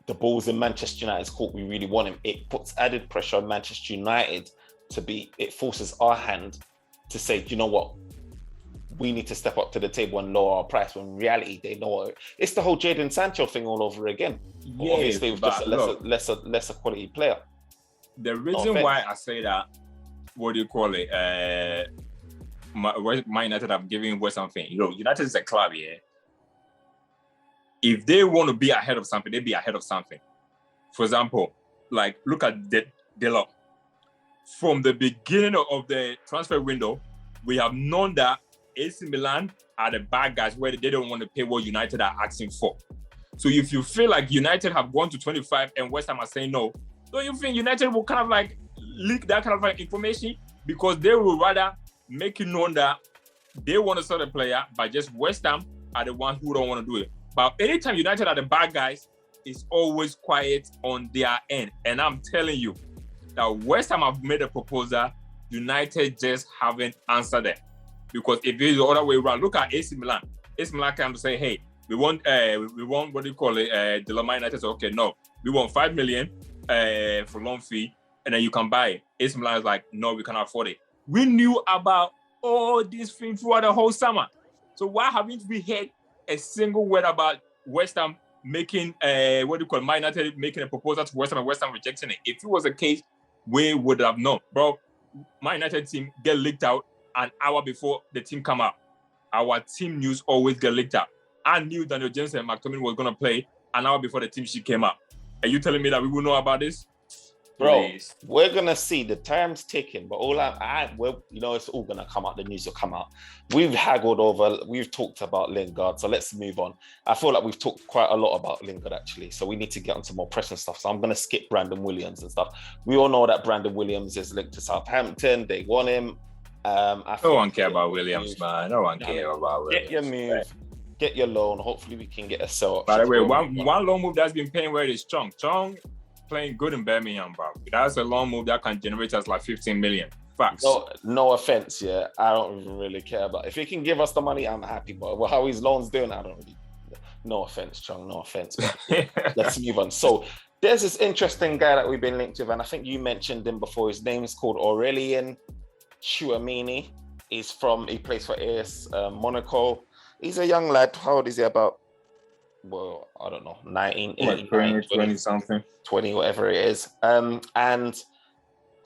the ball's in Manchester United's court, we really want him. It puts added pressure on Manchester United it forces our hand to say, do you know what? We need to step up to the table and lower our price, when in reality they know it's the whole Jadon Sancho thing all over again. Yeah, obviously with just a lesser quality player. The reason why I say that, what do you call it? My United have given West Ham thing. You know, United is a club, yeah. If they want to be ahead of something, they be ahead of something. For example, like look at Delop. From the beginning of the transfer window, we have known that AC Milan are the bad guys where they don't want to pay what United are asking for. So if you feel like United have gone to 25 and West Ham are saying no, don't you think United will kind of like leak that kind of like information? Because they will rather make it known that they want to sell the player, but just West Ham are the ones who don't want to do it. But anytime United are the bad guys, it's always quiet on their end. And I'm telling you that West Ham have made a proposal, United just haven't answered it. Because if it's the other way around, look at AC Milan. AC Milan can say, hey, we want what do you call it? The United say, okay, no, we want 5 million for loan fee, and then you can buy it. AC Milan is like, no, we cannot afford it. We knew about all these things throughout the whole summer. So why haven't we heard a single word about West Ham making Man United making a proposal to West Ham and West Ham rejecting it? If it was a case, we would have known, bro. Man United team get leaked out an hour before the team come out. Our team news always get leaked out. I knew Daniel James and McTominay was going to play an hour before the team sheet came out. Are you telling me that we will know about this? Bro, Please. we're going to see. The time's ticking, but it's all going to come out. The news will come out. We've haggled over, we've talked about Lingard, so let's move on. I feel like we've talked quite a lot about Lingard, actually, so we need to get onto more pressing stuff. So I'm going to skip Brandon Williams and stuff. We all know that Brandon Williams is linked to Southampton. They want him. No one care about Williams, man. No one care about Williams. Get your move. Get your loan. Hopefully we can get a sell. By the way, one loan move that's been paying where is Chong. Chong playing good in Birmingham, bro. That's a loan move that can generate us like 15 million. Facts. No offense, yeah. I don't even really care about. If he can give us the money, I'm happy. But how his loan's doing, I don't really. No offense, Chong. No offense. Let's move on. So there's this interesting guy that we've been linked with, and I think you mentioned him before. His name is called Aurelien Chouamini. He plays for AS Monaco. He's a young lad. How old is he? About, well, I don't know, 19, 20 something. 20, whatever it is. And,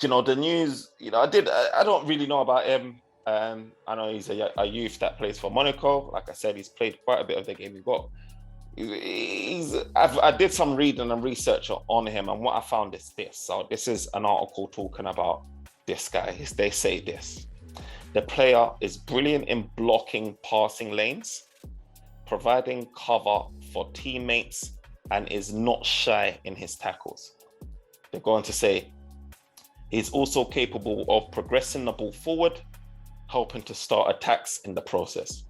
the news, I don't really know about him. I know he's a youth that plays for Monaco. Like I said, he's played quite a bit of the game. I did some reading and research on him, and what I found is this. So this is an article talking about this guy. They say this. The player is brilliant in blocking passing lanes, providing cover for teammates, and is not shy in his tackles. They're going to say he's also capable of progressing the ball forward, helping to start attacks in the process.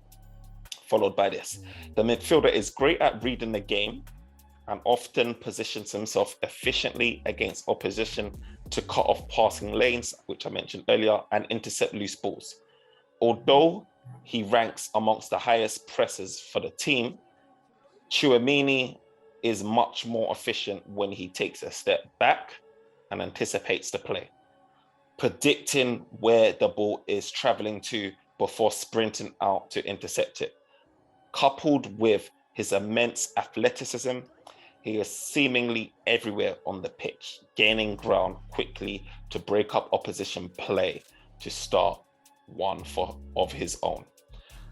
Followed by this. The midfielder is great at reading the game and often positions himself efficiently against opposition to cut off passing lanes, which I mentioned earlier, and intercept loose balls. Although he ranks amongst the highest pressers for the team, Chouamini is much more efficient when he takes a step back and anticipates the play, predicting where the ball is traveling to before sprinting out to intercept it. Coupled with his immense athleticism, he is seemingly everywhere on the pitch, gaining ground quickly to break up opposition play to start one of his own.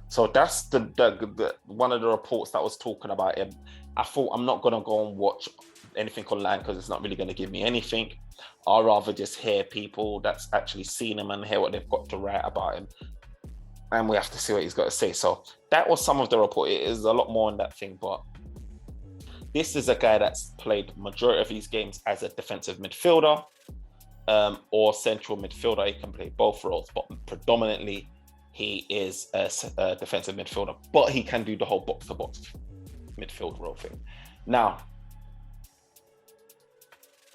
So that's the one of the reports that was talking about him. I thought I'm not going to go and watch anything online because it's not really going to give me anything. I'd rather just hear people that's actually seen him and hear what they've got to write about him. And we have to see what he's got to say. So that was some of the report. It is a lot more in that thing, but this is a guy that's played majority of his games as a defensive midfielder or central midfielder. He can play both roles, but predominantly he is a defensive midfielder, but he can do the whole box-to-box midfield role thing. Now,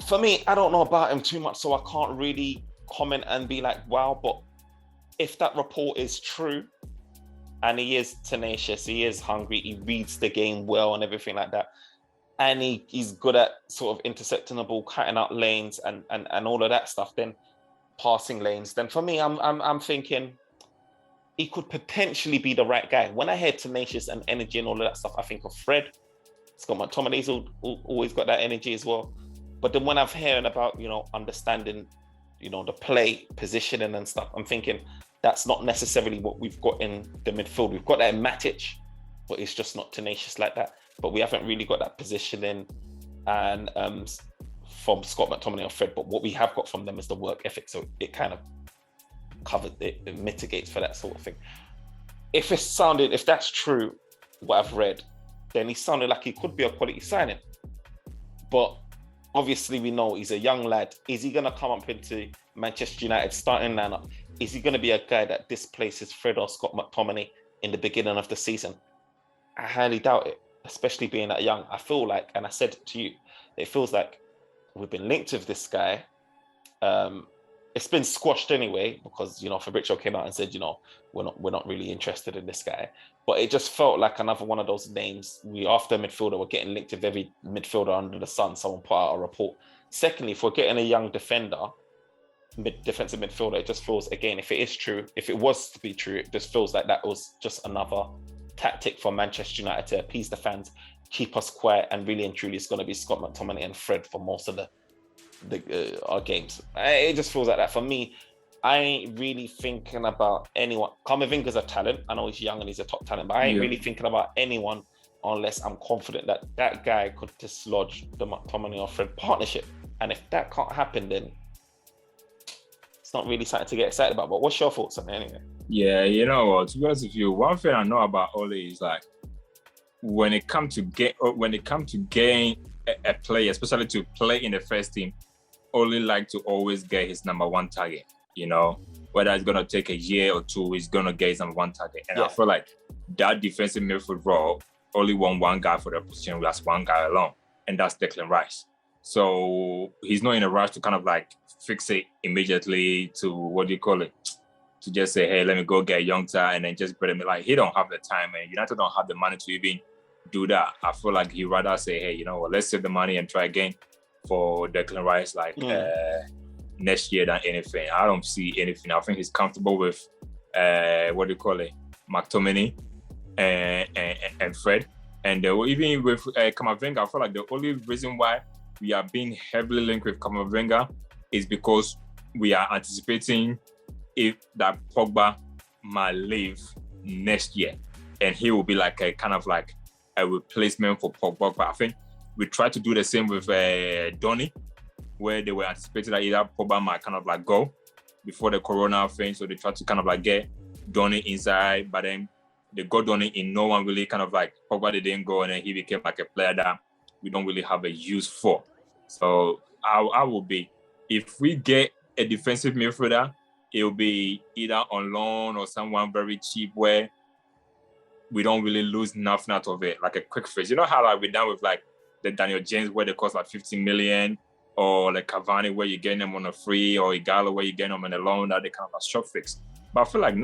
for me, I don't know about him too much, so I can't really comment and be like, wow, but if that report is true, and he is tenacious, he is hungry, he reads the game well and everything like that, and he's good at sort of intercepting the ball, cutting out lanes and all of that stuff, then passing lanes, then for me, I'm thinking he could potentially be the right guy. When I hear tenacious and energy and all of that stuff, I think of Fred. Scott McTominay's always got that energy as well. But then when I'm hearing about, understanding, the play, positioning and stuff, I'm thinking that's not necessarily what we've got in the midfield. We've got that in Matic, but it's just not tenacious like that. But we haven't really got that positioning and from Scott McTominay or Fred. But what we have got from them is the work ethic. So it kind of covers it mitigates for that sort of thing. If that's true, what I've read, then he sounded like he could be a quality signing. But obviously, we know he's a young lad. Is he going to come up into Manchester United starting lineup? Is he going to be a guy that displaces Fred or Scott McTominay in the beginning of the season? I highly doubt it, especially being that young. I feel like, and I said it to you, it feels like we've been linked with this guy. It's been squashed anyway because, Fabrizio came out and said, we're not really interested in this guy. But it just felt like another one of those names. After midfielder, we're getting linked with every midfielder under the sun. Someone put out a report. Secondly, if we're getting a young defender, defensive midfielder, it just feels, again, if it is true, if it was to be true, it just feels like that was just another tactic for Manchester United to appease the fans, keep us quiet, and really and truly it's going to be Scott McTominay and Fred for most of our games. It just feels like that. For me, I ain't really thinking about anyone. Camavinga's a talent. I know he's young and he's a top talent, but I ain't really thinking about anyone unless I'm confident that that guy could dislodge the McTominay or Fred partnership. And if that can't happen, then it's not really something to get excited about. But what's your thoughts on it anyway? Yeah, you know what? To be honest with you, one thing I know about Ole is like when it comes to getting a player, especially to play in the first team, Ole like to always get his number one target. You know, whether it's gonna take a year or two, he's gonna get his number one target. And I feel like that defensive midfield role only won one guy for the position. That's one guy alone, and that's Declan Rice. So he's not in a rush to kind of like fix it immediately to to just say, hey, let me go get a young guy and then just put him like he don't have the time and United don't have the money to even do that. I feel like he'd rather say, hey, you know what, let's save the money and try again for Declan Rice next year than anything. I don't see anything. I think he's comfortable with McTominay and Fred. And even with Camavinga, I feel like the only reason why we are being heavily linked with Camavinga is because we are anticipating if that Pogba might leave next year. And he will be like a kind of like a replacement for Pogba. But I think we tried to do the same with Donny, where they were anticipating that either Pogba might kind of like go before the Corona thing. So they tried to kind of like get Donny inside, but then they got Donny in. No one really kind of like, Pogba didn't go, and then he became like a player that we don't really have a use for. So I will be, if we get a defensive midfielder, it will be either on loan or someone very cheap where we don't really lose nothing out of it, like a quick fix. You know how like we're done with like the Daniel James where they cost like 15 million, or like Cavani where you're getting them on a free, or Igalo where you're getting them on a loan, that they kind of a short fix. But I feel like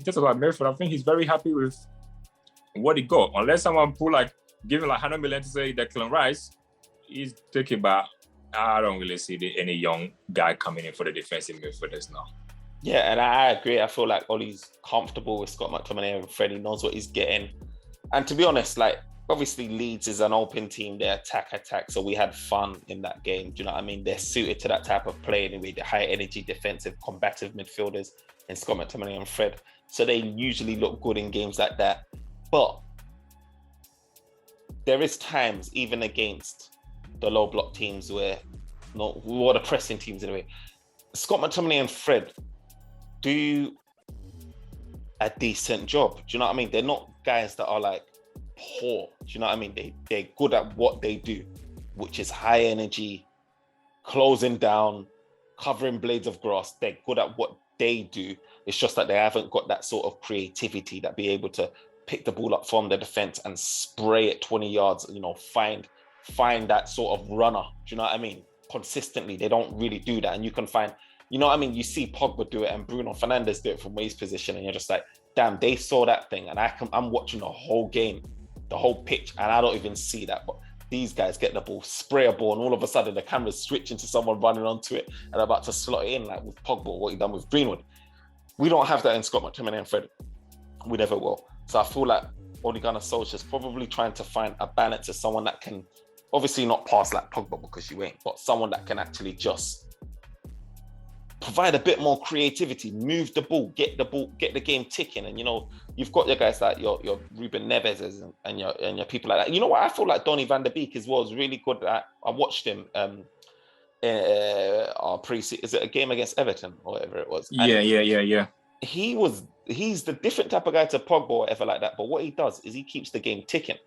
just about Merrifield, I think he's very happy with what he got. Unless someone give him like 100 million to say Declan Rice, he's taking back. I don't really see any young guy coming in for the defensive midfielders now. Yeah, and I agree. I feel like Ollie's comfortable with Scott McTominay and Fred. He knows what he's getting. And to be honest, like, obviously Leeds is an open team. They attack. So we had fun in that game. Do you know what I mean? They're suited to that type of play anyway. The high energy, defensive, combative midfielders in Scott McTominay and Fred. So they usually look good in games like that. But there is times, even against the low block teams or the pressing teams anyway, Scott McTominay and Fred do a decent job. Do you know what I mean? They're not guys that are like poor. Do you know what I mean? They're good at what they do, which is high energy, closing down, covering blades of grass. They're good at what they do. It's just that they haven't got that sort of creativity that be able to pick the ball up from the defense and spray it 20 yards, you know, find that sort of runner. Do you know what I mean? Consistently, they don't really do that. And you can find, you know what I mean? You see Pogba do it and Bruno Fernandes do it from his position, and you're just like, damn, they saw that thing. And I'm watching the whole game, the whole pitch, and I don't even see that. But these guys get the ball, spray a ball, and all of a sudden the camera's switching to someone running onto it and about to slot it in, like with Pogba, what he done with Greenwood. We don't have that in Scott McTominay and Fred. We never will. So I feel like Ole Gunnar Solskjaer's probably trying to find a balance of someone that can, obviously not pass like Pogba because you ain't, but someone that can actually just provide a bit more creativity, move the ball, get the game ticking. And, you know, you've got your guys like your Ruben Neves and your people like that. You know what? I feel like Donny van der Beek as well is really good at. I watched him is it a game against Everton or whatever it was? Yeah. He's the different type of guy to Pogba or whatever like that. But what he does is he keeps the game ticking.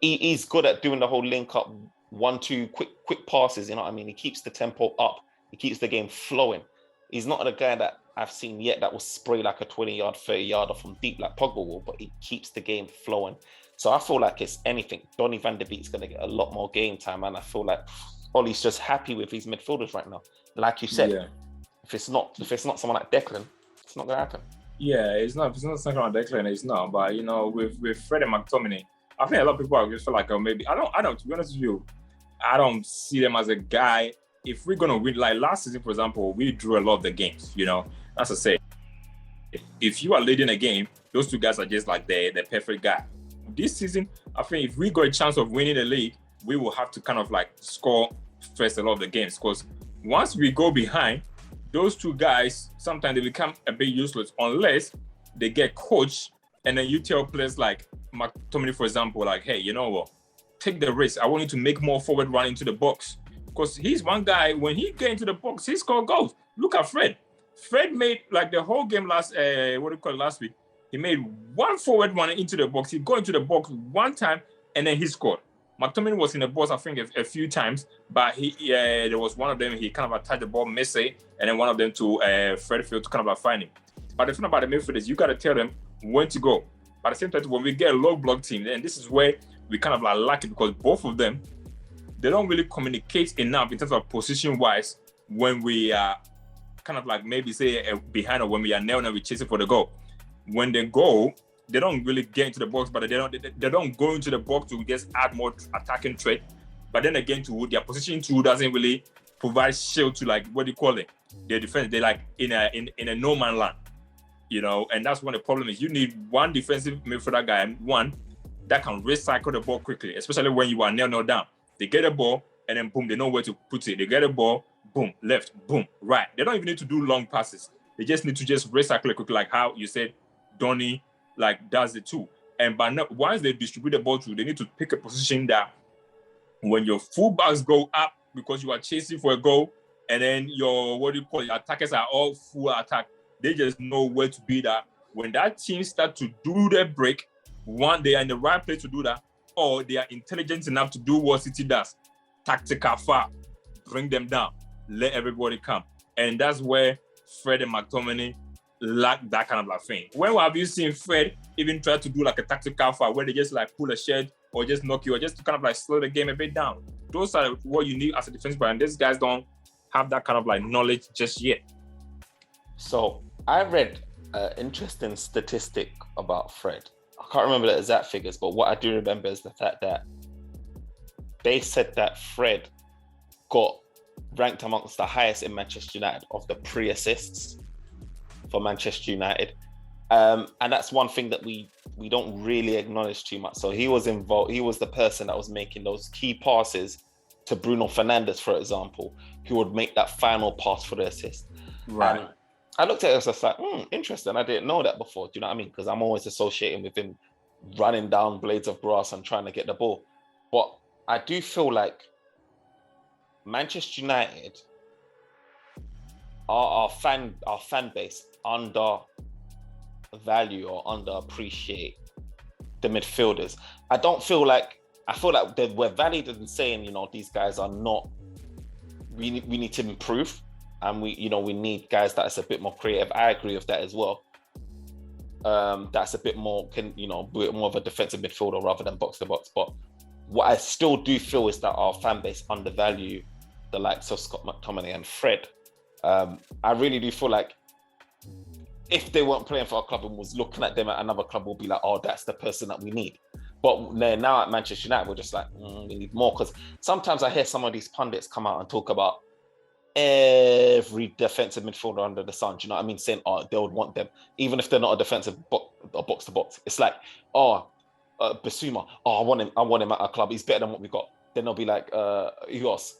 He's good at doing the whole link up, 1-2 quick passes. You know what I mean? He keeps the tempo up. He keeps the game flowing. He's not the guy that I've seen yet that will spray like a 20-yard, 30-yarder from deep like Pogba will, but he keeps the game flowing. So I feel like it's anything. Donny van der Beek's going to get a lot more game time, and I feel like Ollie's just happy with his midfielders right now. Like you said, if it's not someone like Declan, it's not going to happen. Yeah, it's not someone like Declan, it's not. But, you know, with Fred and McTominay, I think a lot of people just feel like, maybe, I don't, to be honest with you, I don't see them as a guy. If we're going to win, like last season, for example, we drew a lot of the games, you know. As I say, if you are leading a game, those two guys are just like the perfect guy. This season, I think if we got a chance of winning the league, we will have to kind of like score first a lot of the games. Because once we go behind, those two guys, sometimes they become a bit useless unless they get coached, and then you tell players like McTominay, for example, like, hey, you know what? Take the risk. I want you to make more forward run into the box. Because he's one guy, when he get into the box, he scored goals. Look at Fred. Fred made, like, the whole game last week, he made one forward run into the box. He got into the box one time, and then he scored. McTominay was in the box, I think, a few times, but there was one of them, he kind of attacked the ball, missed it, and then one of them to Fred Field to kind of find him. But the thing about the midfielders, you got to tell them when to go. But at the same time, when we get a low block team, and this is where we kind of like lack it, because both of them, they don't really communicate enough in terms of position-wise when we are kind of like maybe say behind, or when we are nailing and we're chasing for the goal. When they go, they don't really get into the box, but they don't go into the box to just add more attacking threat. But then again, to their position too doesn't really provide shield to, like, what do you call it? Their defense. They're like in a no man land, you know. And that's one of the problem is. You need one defensive midfielder guy, and one that can recycle the ball quickly, especially when you are nailed down. They get a ball and then boom, they know where to put it. They get a ball, boom, left, boom, right. They don't even need to do long passes. They just need to just recycle it quickly, like how you said Donny like does it too. And once they distribute the ball through, they need to pick a position that when your fullbacks go up because you are chasing for a goal, and then your attackers are all full attack, they just know where to be that. When that team start to do their break, one, they are in the right place to do that, or they are intelligent enough to do what City does. Tactical foul, bring them down, let everybody come. And that's where Fred and McTominay lack that kind of like thing. When have you seen Fred even try to do like a tactical foul where they just like pull a shed or just knock you or just to kind of like slow the game a bit down? Those are what you need as a defense player, and these guys don't have that kind of like knowledge just yet. So I read an interesting statistic about Fred. I can't remember the exact figures, but what I do remember is the fact that they said that Fred got ranked amongst the highest in Manchester United of the pre-assists for Manchester United. And that's one thing that we don't really acknowledge too much. So he was involved. He was the person that was making those key passes to Bruno Fernandes, for example, who would make that final pass for the assist. Right. And I looked at it, I was just like, interesting. I didn't know that before. Do you know what I mean? Because I'm always associating with him running down blades of grass and trying to get the ball. But I do feel like Manchester United, our fan base undervalue or underappreciate the midfielders. I feel like we're valid in saying, you know, these guys are not. We need to improve, and we need guys that's a bit more creative. I agree with that as well. That's a bit more more of a defensive midfielder rather than box to box. But what I still do feel is that our fan base undervalue the likes of Scott McTominay and Fred. I really do feel like if they weren't playing for our club and was looking at them at another club, we'll be like, oh, that's the person that we need. But now at Manchester United, we're just like, we need more. Because sometimes I hear some of these pundits come out and talk about every defensive midfielder under the sun. Do you know what I mean? Saying, oh, they would want them, even if they're not a defensive box to box. It's like, Basuma, I want him at our club. He's better than what we got. Then they'll be like, who else?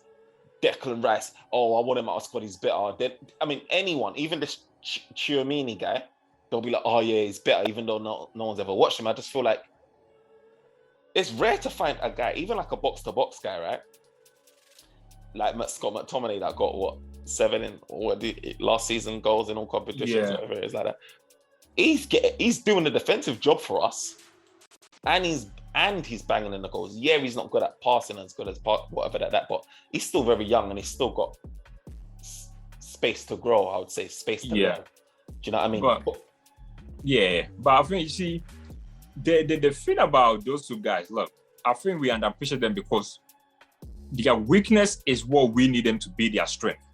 Declan Rice. Oh, I want him at our squad. He's better. Then, I mean, anyone, even this Tchouaméni guy, they'll be like, oh yeah, he's better, even though no one's ever watched him. I just feel like it's rare to find a guy, even like a box to box guy, right? Like Scott McTominay that got 7 last season goals in all competitions, whatever it is like that. He's doing the defensive job for us, and he's banging in the goals. Yeah, he's not good at passing as good as whatever that, but he's still very young and he's still got space to grow. I would say space to grow. Do you know what I mean? But I think you see the thing about those two guys. Look, I think we underappreciate them because their weakness is what we need them to be their strength.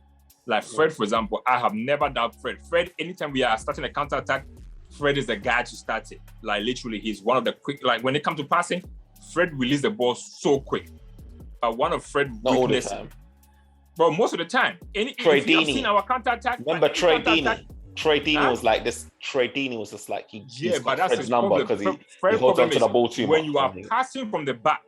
Like Fred, for example, I have never doubted Fred. Fred, anytime we are starting a counter attack, Fred is the guy to start it. Like literally, he's one of the quick. Like when it comes to passing, Fred releases the ball so quick. One of Fred's weakness. All the time. But most of the time, if you have seen our counter attack. Remember Troy Deeney? Troy Deeney was like this. Troy Deeney was just like he's got Fred's number because he holds on to the ball too much. When you are passing from the back,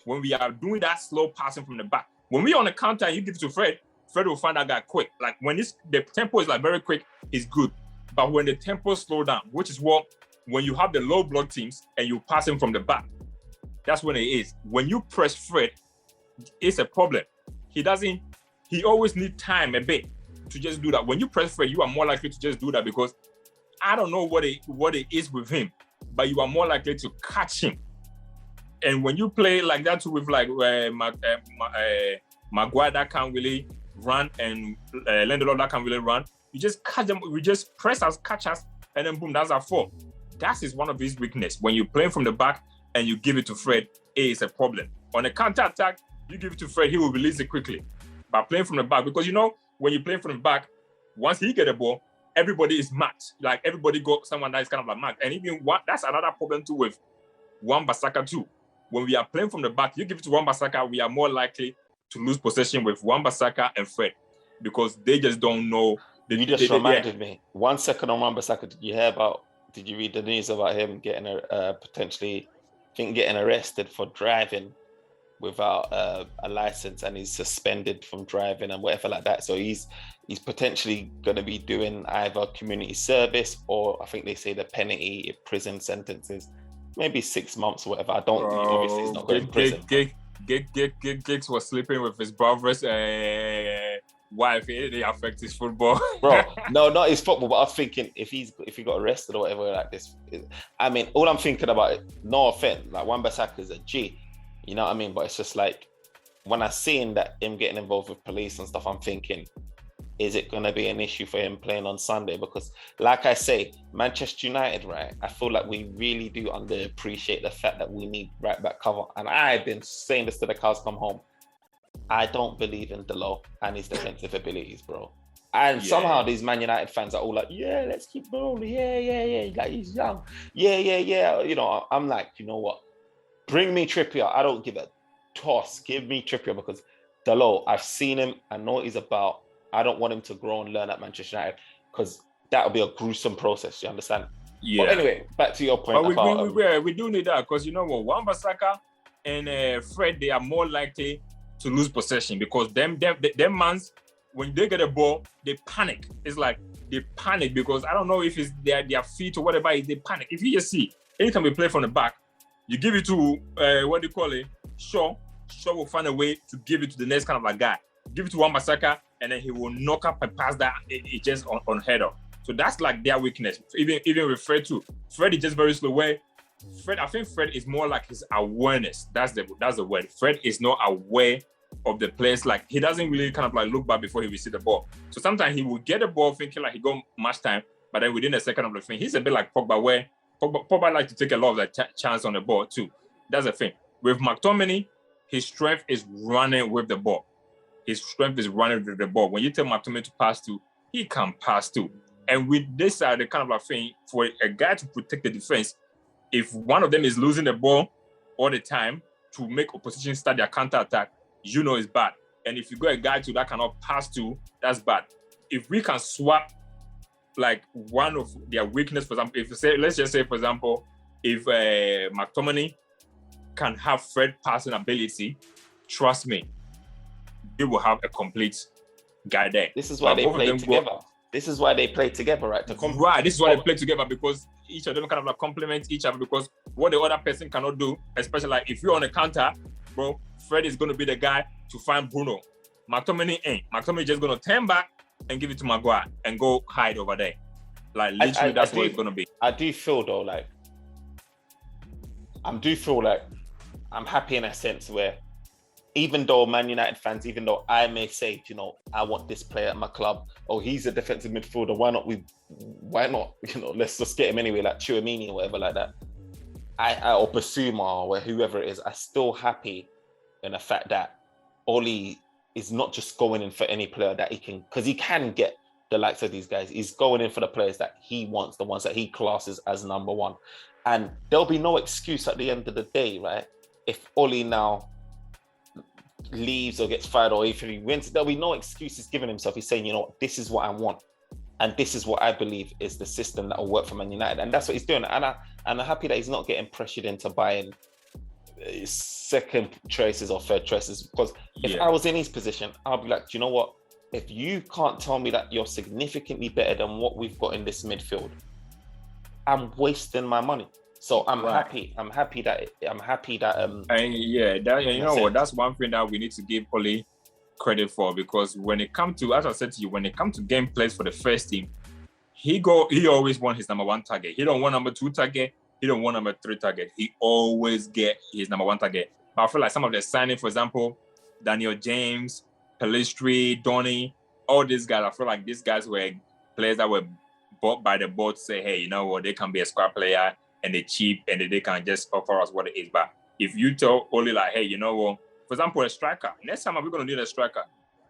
when we are doing that slow passing from the back, when we are on the counter and you give it to Fred Fred will find that guy quick. Like when the tempo is like very quick, he's good. But when the tempo slow down, which is what when you have the low block teams and you pass him from the back, that's when it is. When you press Fred, it's a problem. He always needs time a bit to just do that. When you press Fred, you are more likely to just do that because I don't know what it is with him, but you are more likely to catch him. And when you play like that too with like Maguire that can't really run and Lindelof that can't really run, you just catch them, we just press us, catch us, and then boom, that's our fault. That is one of his weaknesses. When you play from the back and you give it to Fred, it is a problem. On a counter-attack, you give it to Fred, he will release it quickly. But playing from the back, because when you play from the back, once he get a ball, everybody is marked. Like everybody got someone that is kind of like marked. And even that's another problem too with Wan-Bissaka too. When we are playing from the back, you give it to Wan-Bissaka, we are more likely to lose possession with Wan-Bissaka and Fred because they just don't know. You just reminded me. 1 second on Wan-Bissaka. Did you read the news about him getting potentially, getting arrested for driving without a license, and he's suspended from driving and whatever like that. So he's potentially going to be doing either community service or I think they say the penalty prison sentences, maybe 6 months or whatever. I don't think obviously he's not going to prison. Giggs was sleeping with his brother's wife. It affects his football. Bro, no, not his football, but I was thinking if he got arrested or whatever like this. I mean, all I'm thinking about it, no offense, like Wan-Bissaka is a G. You know what I mean? But it's just like, when I seen that him getting involved with police and stuff, I'm thinking, is it going to be an issue for him playing on Sunday? Because like I say, Manchester United, right? I feel like we really do underappreciate the fact that we need right back cover. And I've been saying this to the cows come home. I don't believe in Delo and his defensive abilities, bro. And somehow these Man United fans are all like, yeah, let's keep rolling. Yeah. Like, he's young. Yeah. I'm like, you know what? Bring me Trippier. I don't give a toss. Give me Trippier because Delo, I've seen him. I know what he's about. I don't want him to grow and learn at Manchester United because that'll be a gruesome process. You understand? Yeah. But anyway, back to your point but we do need that because you know what? Wan-Bissaka and Fred, they are more likely to lose possession because them mans, when they get a ball, they panic. It's like they panic because I don't know if it's their feet or whatever. They panic. If you just see, anytime we play from the back, you give it to Shaw. Shaw will find a way to give it to the next kind of like guy. Give it to Wan-Bissaka, and then he will knock up a pass that it just on header. So that's like their weakness. Even with Fred too. Fred is just very slow. I think Fred is more like his awareness. That's the word. Fred is not aware of the players. Like he doesn't really kind of like look back before he receives the ball. So sometimes he will get the ball thinking like he got much time, but then within a second of the thing, he's a bit like Pogba, where Pogba likes to take a lot of the chance on the ball too. That's the thing. With McTominay, his strength is running with the ball. When you tell McTominay to pass to, he can pass to. And with this the kind of like thing, for a guy to protect the defense, if one of them is losing the ball all the time to make opposition start their counter-attack, it's bad. And if you got a guy that cannot pass to, that's bad. If we can swap like one of their weakness, for example, let's just say, for example, if McTominay can have Fred passing ability, trust me, they will have a complete guy there. This is why they play together. This is why they play together, right? Right. This is why they play together because each of them kind of like complement each other because what the other person cannot do, especially like if you're on a counter, bro, Fred is going to be the guy to find Bruno. McTominay ain't. McTominay just going to turn back and give it to Maguire and go hide over there. Like literally, that's what it's going to be. I do feel though, like I'm happy in a sense where even though Man United fans, even though I may say, I want this player at my club, oh, he's a defensive midfielder, why not, let's just get him anyway, like Tchouaméni or whatever like that. Or Basuma or whoever it is, I'm still happy in the fact that Oli is not just going in for any player that he can, because he can get the likes of these guys. He's going in for the players that he wants, the ones that he classes as number one. And there'll be no excuse at the end of the day, right? If Oli now leaves or gets fired or if he wins, there'll be no excuses given himself. He's saying, this is what I want. And this is what I believe is the system that will work for Man United. And that's what he's doing. And I'm happy that he's not getting pressured into buying second choices or third choices. Because if I was in his position, I'll be like, do you know what? if you can't tell me that you're significantly better than what we've got in this midfield, I'm wasting my money. So I'm happy. I'm happy that. You know what? That's one thing that we need to give Oli credit for, because when it comes to, as I said to you, when it comes to game plays for the first team, he always want his number one target. He don't want number two target. He don't want number three target. He always get his number one target. But I feel like some of the signing, for example, Daniel James, Pelistri, Donny, all these guys, I feel like these guys were players that were bought by the board to say, hey, you know what, they can be a squad player and they're cheap and they can just offer us what it is. But if you tell Oli like, hey, you know what, for example, a striker, next time we're going to need a striker,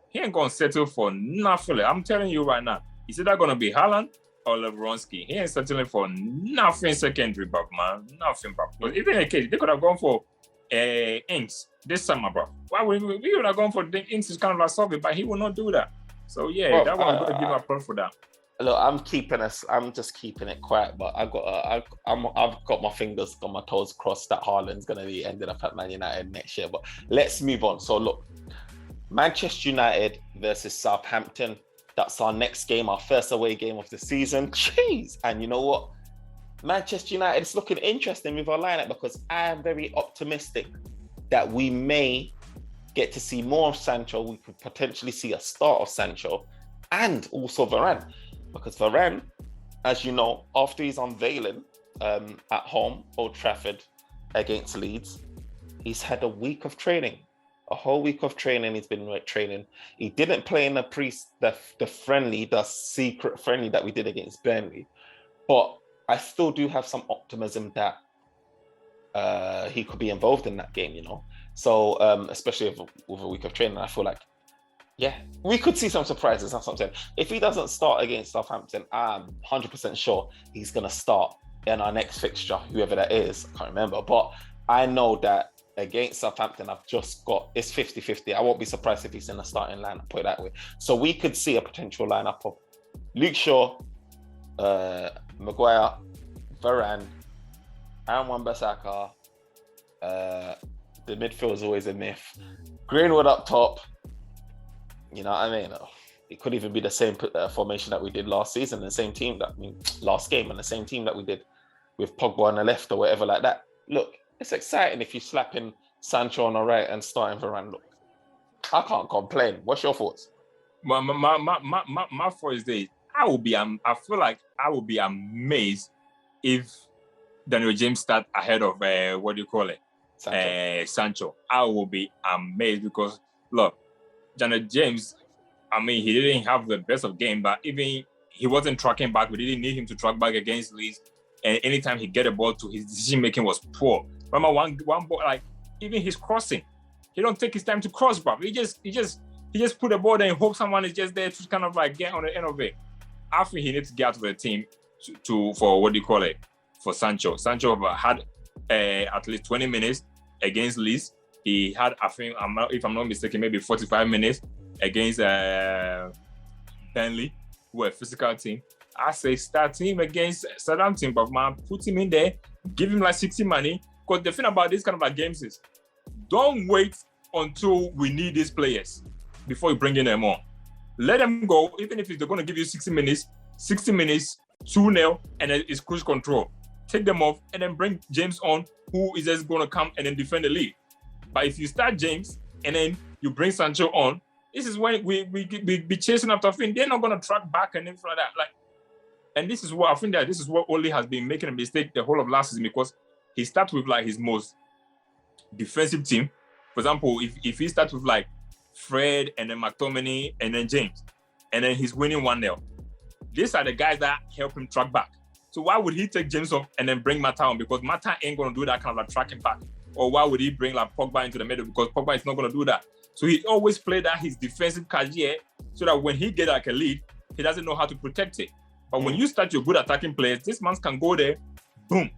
he ain't going to settle for nothing. I'm telling you right now, is either going to be Haaland or Lebronski. He ain't settling for nothing secondary, bro, man. Nothing, bro. But even in a case, they could have gone for Inks this summer, bro. Why would we would have gone for the Inks is kind of like solving, but he will not do that. So yeah, bro, that one I'm gonna give a pro for that. Look, I'm just keeping it quiet, but I've got my fingers on my toes crossed that Haaland's gonna be ended up at Man United next year. But let's move on. So look, Manchester United versus Southampton. That's our next game, our first away game of the season. Jeez. And you know what? Manchester United is looking interesting with our lineup, because I am very optimistic that we may get to see more of Sancho. We could potentially see a start of Sancho and also Varane, because Varane, as you know, after he's unveiling at home, Old Trafford against Leeds, he's had a week of training. A whole week of training. He's been training. He didn't play in the secret friendly that we did against Burnley, but I still do have some optimism that he could be involved in that game, you know. So especially with a week of training, I feel like, yeah, we could see some surprises. That's what I'm saying. If he doesn't start against Southampton, I'm 100% sure he's gonna start in our next fixture, whoever that is. I can't remember, but I know that against Southampton, I've just got, it's 50-50. I won't be surprised if he's in the starting lineup, put it that way. So we could see a potential lineup of Luke Shaw, Maguire, Varane, Aaron Wan-Bissaka. The midfield is always a myth. Greenwood up top. You know what I mean? It could even be the same formation that we did last season, the same team last game, and the same team that we did with Pogba on the left or whatever like that. Look, it's exciting if you slap in Sancho on the right and starting Varane. Look, I can't complain. What's your thoughts? My thought is this. I feel like I will be amazed if Daniel James start ahead of Sancho. I will be amazed because look, Daniel James, I mean, he didn't have the best of game, but even he wasn't tracking back. We didn't need him to track back against Leeds. And anytime he get a ball to, his decision making was poor. Remember one ball, like even his crossing, he don't take his time to cross, bro. He just put the ball there and hope someone is just there to kind of like get on the end of it. I think he needs to get out of the team for Sancho. Sancho had at least 20 minutes against Leeds. He had, I think, if I'm not mistaken, maybe 45 minutes against Burnley, who are a physical team. I say start him against Southampton, but man, put him in there, give him like 60 money. Because the thing about this kind of like games is, don't wait until we need these players before you bring in them on. Let them go, even if they're going to give you 60 minutes, 2-0, and then it's cruise control. Take them off and then bring James on, who is just going to come and then defend the lead. But if you start James and then you bring Sancho on, this is when we be chasing after Finn. They're not going to track back and everything like that. And this is what I think that this is what Oli has been making a mistake the whole of last season, because he starts with like his most defensive team. For example, if he starts with like Fred and then McTominay and then James, and then he's winning 1-0. These are the guys that help him track back. So why would he take James off and then bring Mata on? Because Mata ain't going to do that kind of like tracking back. Or why would he bring like Pogba into the middle? Because Pogba is not going to do that. So he always played that his defensive career so that when he get like a lead, he doesn't know how to protect it. But when you start your good attacking players, this man can go there, boom,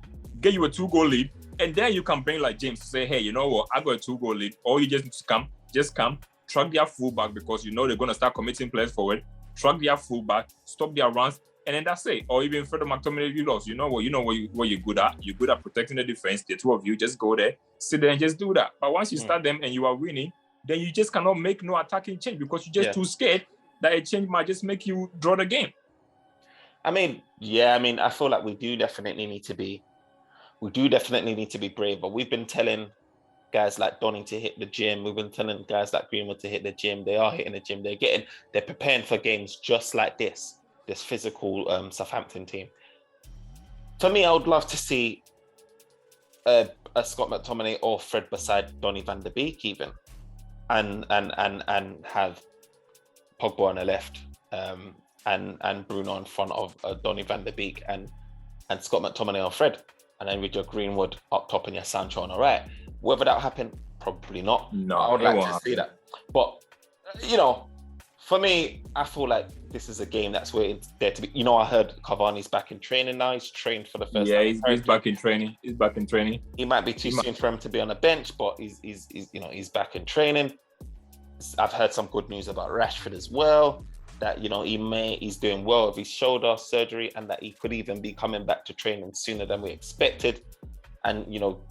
get you a 2-goal lead, and then you can bring like James to say, hey, you know what, I got a 2-goal lead. Or you just need to come, track their fullback, because you know they're going to start committing players forward, track their fullback, stop their runs, and then that's it. Or even Fredo McTominay, you lost. You know what you're good at. You're good at protecting the defense. The two of you just go there, sit there and just do that. But once you start them and you are winning, then you just cannot make no attacking change because you're just too scared that a change might just make you draw the game. I mean, I feel like we do definitely need to be brave. But we've been telling guys like Donny to hit the gym. We've been telling guys like Greenwood to hit the gym. They are hitting the gym. They're preparing for games just like this physical Southampton team. For me, I would love to see a Scott McTominay or Fred beside Donny van de Beek even, and have Pogba on the left, and Bruno in front of Donny van de Beek and Scott McTominay or Fred, and then with your Greenwood up top and your Sancho on the right. Whether that happen, probably not. No, I would like to see that. But for me, I feel like this is a game that's where it's there to be. I heard Cavani's back in training now. He's trained for the first time. Yeah, he's back in training. He might be too soon for him to be on the bench, but he's back in training. I've heard some good news about Rashford as well, that he's doing well with his shoulder surgery, and that he could even be coming back to training sooner than we expected, and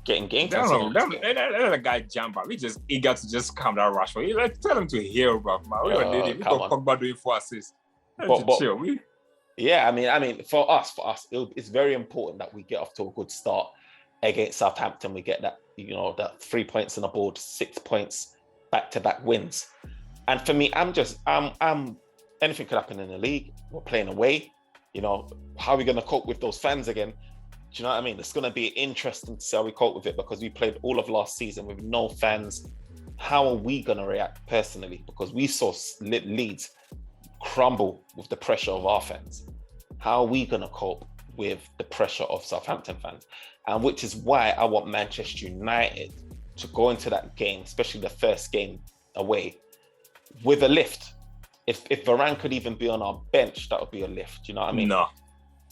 getting game time. Let the guy jump up. We just eager to just calm down Rashford. Let's tell him to heal, bro. We don't need him. We got Pogba doing 4 assists. Chill. Yeah, I mean, for us, it's very important that we get off to a good start against Southampton. We get that, that 3 points on the board, 6 points, back-to-back wins. And for me, I'm anything could happen in the league. We're playing away. How are we going to cope with those fans again? Do you know what I mean? It's going to be interesting to see how we cope with it, because we played all of last season with no fans. How are we going to react personally? Because we saw Leeds crumble with the pressure of our fans. How are we going to cope with the pressure of Southampton fans? And which is why I want Manchester United to go into that game, especially the first game away, with a lift. If Varane could even be on our bench, that would be a lift. You know what I mean? No.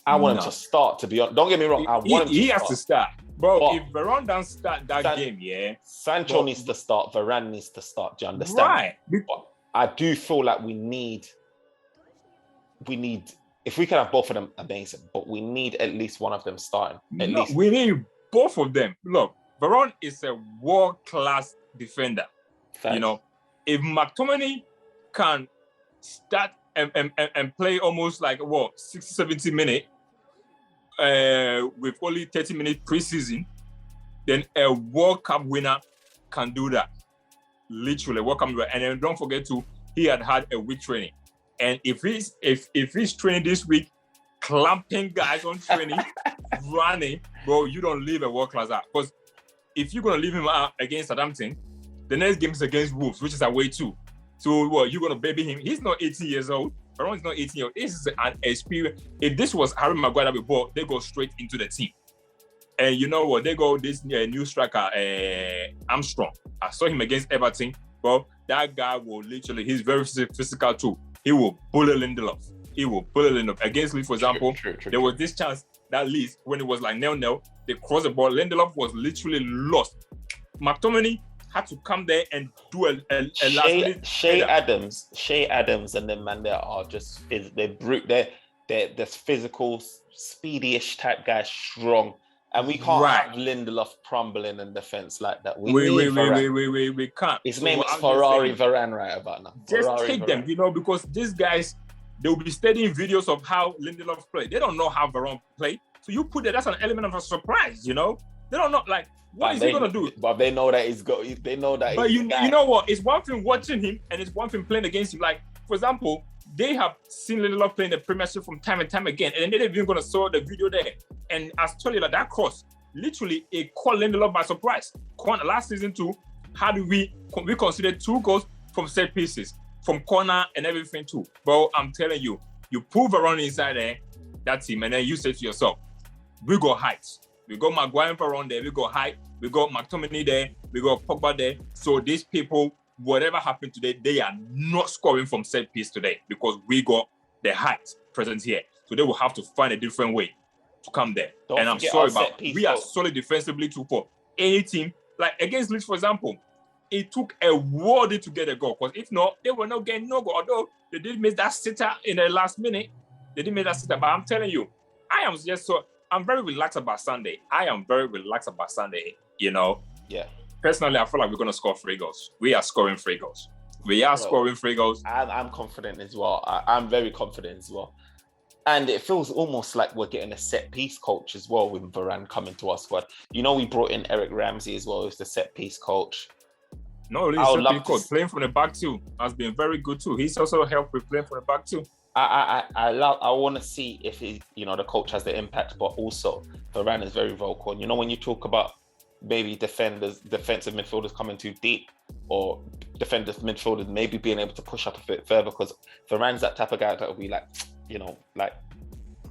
I want him to start, to be honest. Don't get me wrong. He has to start. Bro, but if Varane doesn't start that game, Sancho needs to start. Varane needs to start. Do you understand? Right. But I do feel like we need, if we can have both of them, amazing. But we need at least one of them starting. We need both of them. Look, Varane is a world-class defender. Thanks. If McTominay can start and play almost like 60, 70 minutes with only 30 minutes preseason, then a World Cup winner can do that. Literally, World Cup winner. And then don't forget he had a week training. And if he's training this week, clamping guys on training, running, bro, you don't leave a world class out. Because if you're gonna leave him out against Southampton, the next game is against Wolves, which is away too. So you're gonna baby him. He's not 18 years old. Varane is not 18 years old. This is an experience. If this was Harry Maguire before, they go straight into the team. And you know what? They go this new striker, Armstrong. I saw him against Everton. Well, that guy will literally, he's very physical too. He will bully Lindelof. Against Leeds, for example, true. There was this chance that Leeds, when it was like 0-0, they crossed the ball. Lindelof was literally lost. McTominay had to come there and do a last minute. Shea Adams and them man there are just they're physical, speedy-ish type guys, strong. And we can't have Lindelof crumbling in defense like that. We can't. His name is Ferrari Varane right about now. Just take them, because these guys, they'll be studying videos of how Lindelof play. They don't know how Varane play. So you put that's an element of a surprise, They don't know, like, what is he going to do? But they know that they know that. But you know what? It's one thing watching him and it's one thing playing against him. Like, for example, they have seen Lindelof playing the Premiership from time and time again, and they're even going to saw the video there. And I told you, like, that cross, literally, it caught Lindelof by surprise. Last season too, how do we considered 2 goals from set pieces, from corner and everything too. But I'm telling you, you pull Varane inside there, that team, and then you say to yourself, we got heights. We got Maguire and Varane there, we got height, we got McTominay there, we got Pogba there. So these people, whatever happened today, they are not scoring from set piece today because we got the height present here. So they will have to find a different way to come there. And I'm sorry, but we are solid defensively too for any team. Like against Leeds, for example, it took a world to get a goal. Because if not, they were not getting no goal. Although they did miss that sitter in the last minute. They didn't miss that sitter. But I'm telling you, I'm very relaxed about Sunday. Yeah. Personally, I feel like we're going to score 3 goals. We are scoring 3 goals. We are scoring 3 goals. I'm confident as well. I'm very confident as well. And it feels almost like we're getting a set piece coach as well with Varane coming to our squad. You know, we brought in Eric Ramsey as well as the set piece coach. No, he's set piece coach. Playing from the back too has been very good too. He's also helped with playing from the back too. I want to see if he, you know, the coach has the impact, but also Varane is very vocal. And you know, when you talk about maybe defensive midfielders coming too deep, or defensive midfielders maybe being able to push up a bit further, because Varane's that type of guy that will be like, you know, like,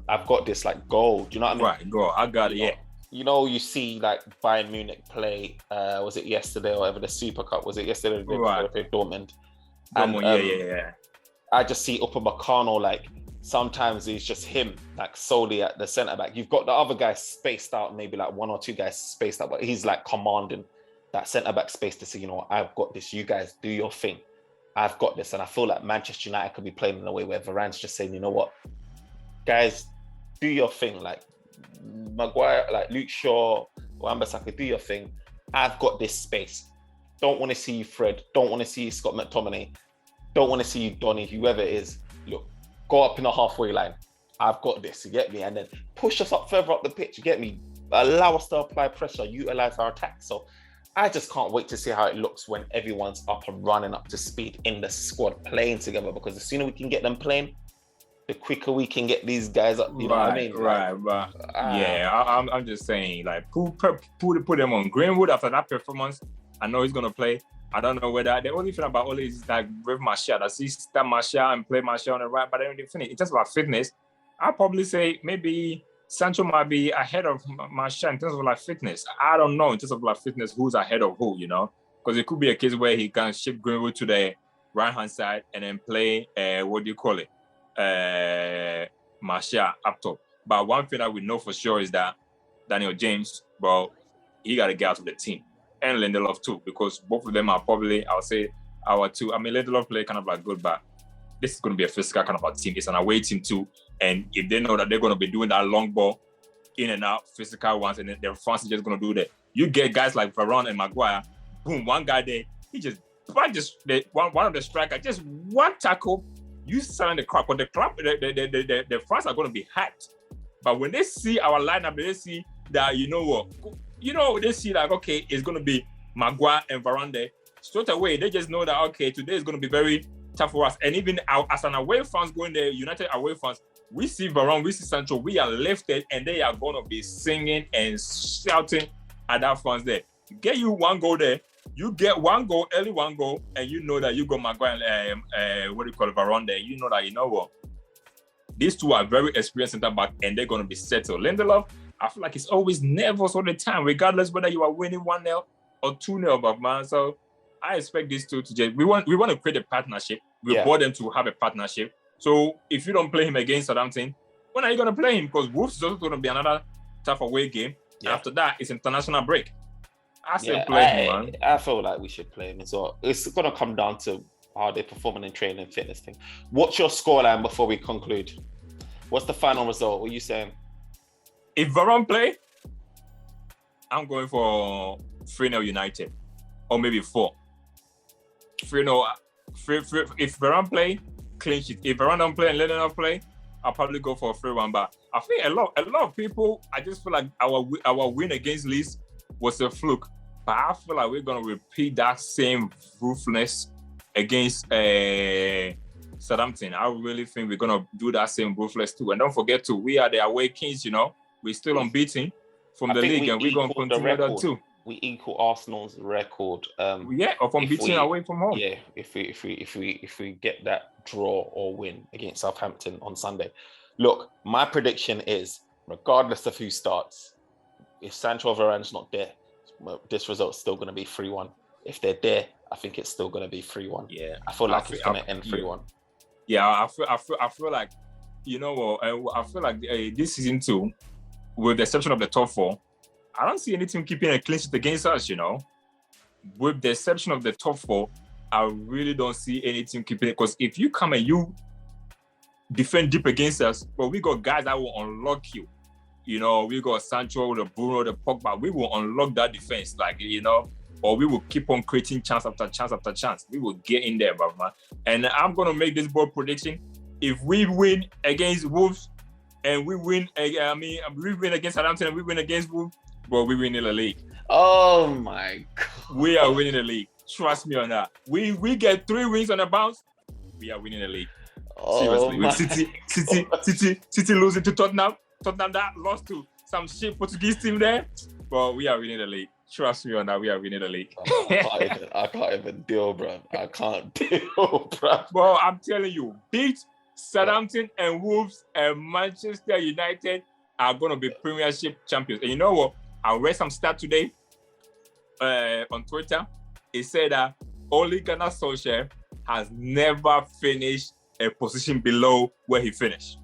I've got this, like, goal. Do you know what I mean? Right, go. I got it, yeah. You know, you see, like, Bayern Munich play, was it yesterday or whatever, the Super Cup? Was it yesterday? Right. Dortmund. Yeah. I just see Upamecano, like, sometimes it's just him, like, solely at the centre-back. You've got the other guys spaced out, maybe, like, 1 or 2 guys spaced out, but he's, like, commanding that centre-back space to say, you know, I've got this, you guys do your thing. I've got this. And I feel like Manchester United could be playing in a way where Varane's just saying, you know what, guys, do your thing. Like Maguire, like Luke Shaw, Wan-Bissaka, do your thing. I've got this space. Don't want to see you, Fred. Don't want to see you, Scott McTominay. Don't want to see you, Donny, whoever it is. Look, go up in the halfway line. I've got this, you get me? And then push us up further up the pitch, you get me? Allow us to apply pressure, utilize our attack. So I just can't wait to see how it looks when everyone's up and running up to speed in the squad playing together, because the sooner we can get them playing, the quicker we can get these guys up. You know what I mean? Right. I'm just saying, like, put them on Greenwood after that performance. I know he's gonna play. I don't know whether the only thing about Ole is like with Martial. I see start Martial and play Martial on the right, but I don't finish. In terms of our fitness, I'll probably say maybe Sancho might be ahead of Martial in terms of like fitness. I don't know in terms of like fitness who's ahead of who, you know, because it could be a case where he can shift Greenwood to the right hand side and then play Martial up top. But one thing that we know for sure is that Daniel James, well, he got to get out of the team, and Lindelof too, because both of them are probably, I would say, our two. I mean, Lindelof play kind of like good, but this is going to be a physical kind of a team. It's an away team too. And if they know that they're going to be doing that long ball in and out, physical ones, and then their fans are just going to do that. You get guys like Varane and Maguire, boom, one guy there, he just one of the strikers, just one tackle, you sign the crowd. But the fans are going to be hyped. But when they see our lineup, they see that, you know what, they see like, okay, it's going to be Maguire and Varane there. Straight away, they just know that, okay, today is going to be very tough for us. And even as an away fans going there, United away fans, we see Varane, we see Sancho, we are lifted, and they are going to be singing and shouting at that fans there. Get you one goal there, you get one goal, early one goal, and you know that you got Maguire, Varane there. You know that, you know what, these two are very experienced centre back, and they're going to be settled. Lindelof, I feel like he's always nervous all the time, regardless whether you are winning 1-0 or 2-0, but man, so I expect these two to just, we want to create a partnership. We want them to have a partnership. So if you don't play him against Southampton, when are you going to play him? Because Wolves is also going to be another tough away game. Yeah. After that, it's international break. I still play him, man. I feel like we should play him as well. It's going to come down to how they're performing in training and fitness thing. What's your scoreline before we conclude? What's the final result? What are you saying? If Varane play, I'm going for 3-0 United. Or maybe 4. 3-0. If Varane play, clean sheet. If Varane don't play and Lindelof play, I'll probably go for a 3-1. But I think a lot of people, I just feel like our win against Leeds was a fluke. But I feel like we're gonna repeat that same ruthlessness against Southampton. I really think we're gonna do that same ruthlessness too. And don't forget too, we are the away kings. You know, we're still unbeaten from the league, and we're gonna continue that too. We equal Arsenal's record. Of unbeaten away from home. Yeah, if we get that draw or win against Southampton on Sunday. Look, my prediction is, regardless of who starts, if Sancho Varane's not there, this result's still going to be 3-1. If they're there, I think it's still going to be 3-1. Yeah, I feel like it's going to end 3-1. Yeah, I feel like, you know what? I feel like this season too, with the exception of the top 4. I don't see any team keeping a clean sheet against us, you know. With the exception of the top 4, I really don't see any team keeping it. Because if you come and you defend deep against us, but we got guys that will unlock you. You know, we got Sancho, the Bruno, the Pogba. We will unlock that defense. Like, you know, or we will keep on creating chance after chance after chance. We will get in there, man. And I'm gonna make this bold prediction: if we win against Wolves, and we win against Southampton, and we win against Wolves, but we win in the league. Oh my God. We are winning the league. Trust me on that. We get 3 wins on the bounce. We are winning the league. Seriously. With City losing to Tottenham. Tottenham that lost to some shit Portuguese team there. But we are winning the league. Trust me on that. We are winning the league. I can't even deal, bro. I can't deal, bro. Well, I'm telling you, beat Southampton and Wolves and Manchester United are going to be Premiership champions. And you know what? I read some stat today on Twitter. It said that Ole Gunnar Solskjaer has never finished a position below where he finished.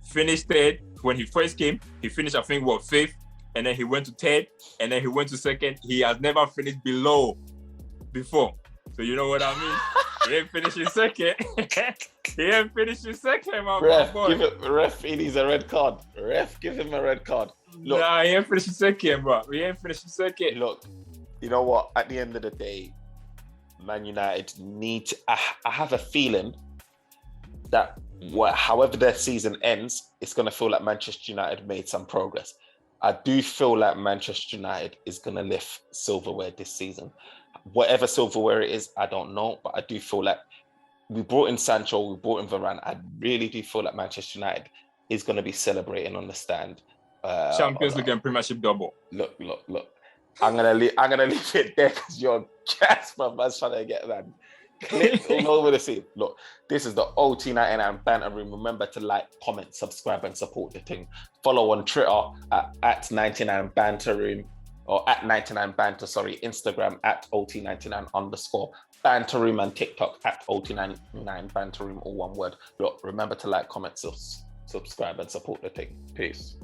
Finished third. When he first came, he finished, I think, fifth? And then he went to third. And then he went to second. He has never finished below before. So you know what I mean? He ain't finishing second. He ain't finishing second, my boy. Ref, he needs a red card. Ref, give him a red card. Look, nah, he ain't finishing second, bro. He ain't finishing second. Look, you know what? At the end of the day, Man United need to... I have a feeling that however their season ends, it's going to feel like Manchester United made some progress. I do feel like Manchester United is going to lift silverware this season. Whatever silverware it is, I don't know, but I do feel like we brought in Sancho, we brought in Varane. I really do feel like Manchester United is going to be celebrating on the stand. Champions League and Premiership double. Look. I'm gonna leave it there because you're gas, man. Man's trying to get that clip all over the scene. Look, this is the OT99 Banter Room. Remember to like, comment, subscribe, and support the thing. Follow on Twitter at 99 Banter Room or at 99 Banter. Instagram at OT99_ Banter Room and TikTok at OT99 Banter Room, all one word. Look, remember to like, comment, subscribe, and support the thing. Peace.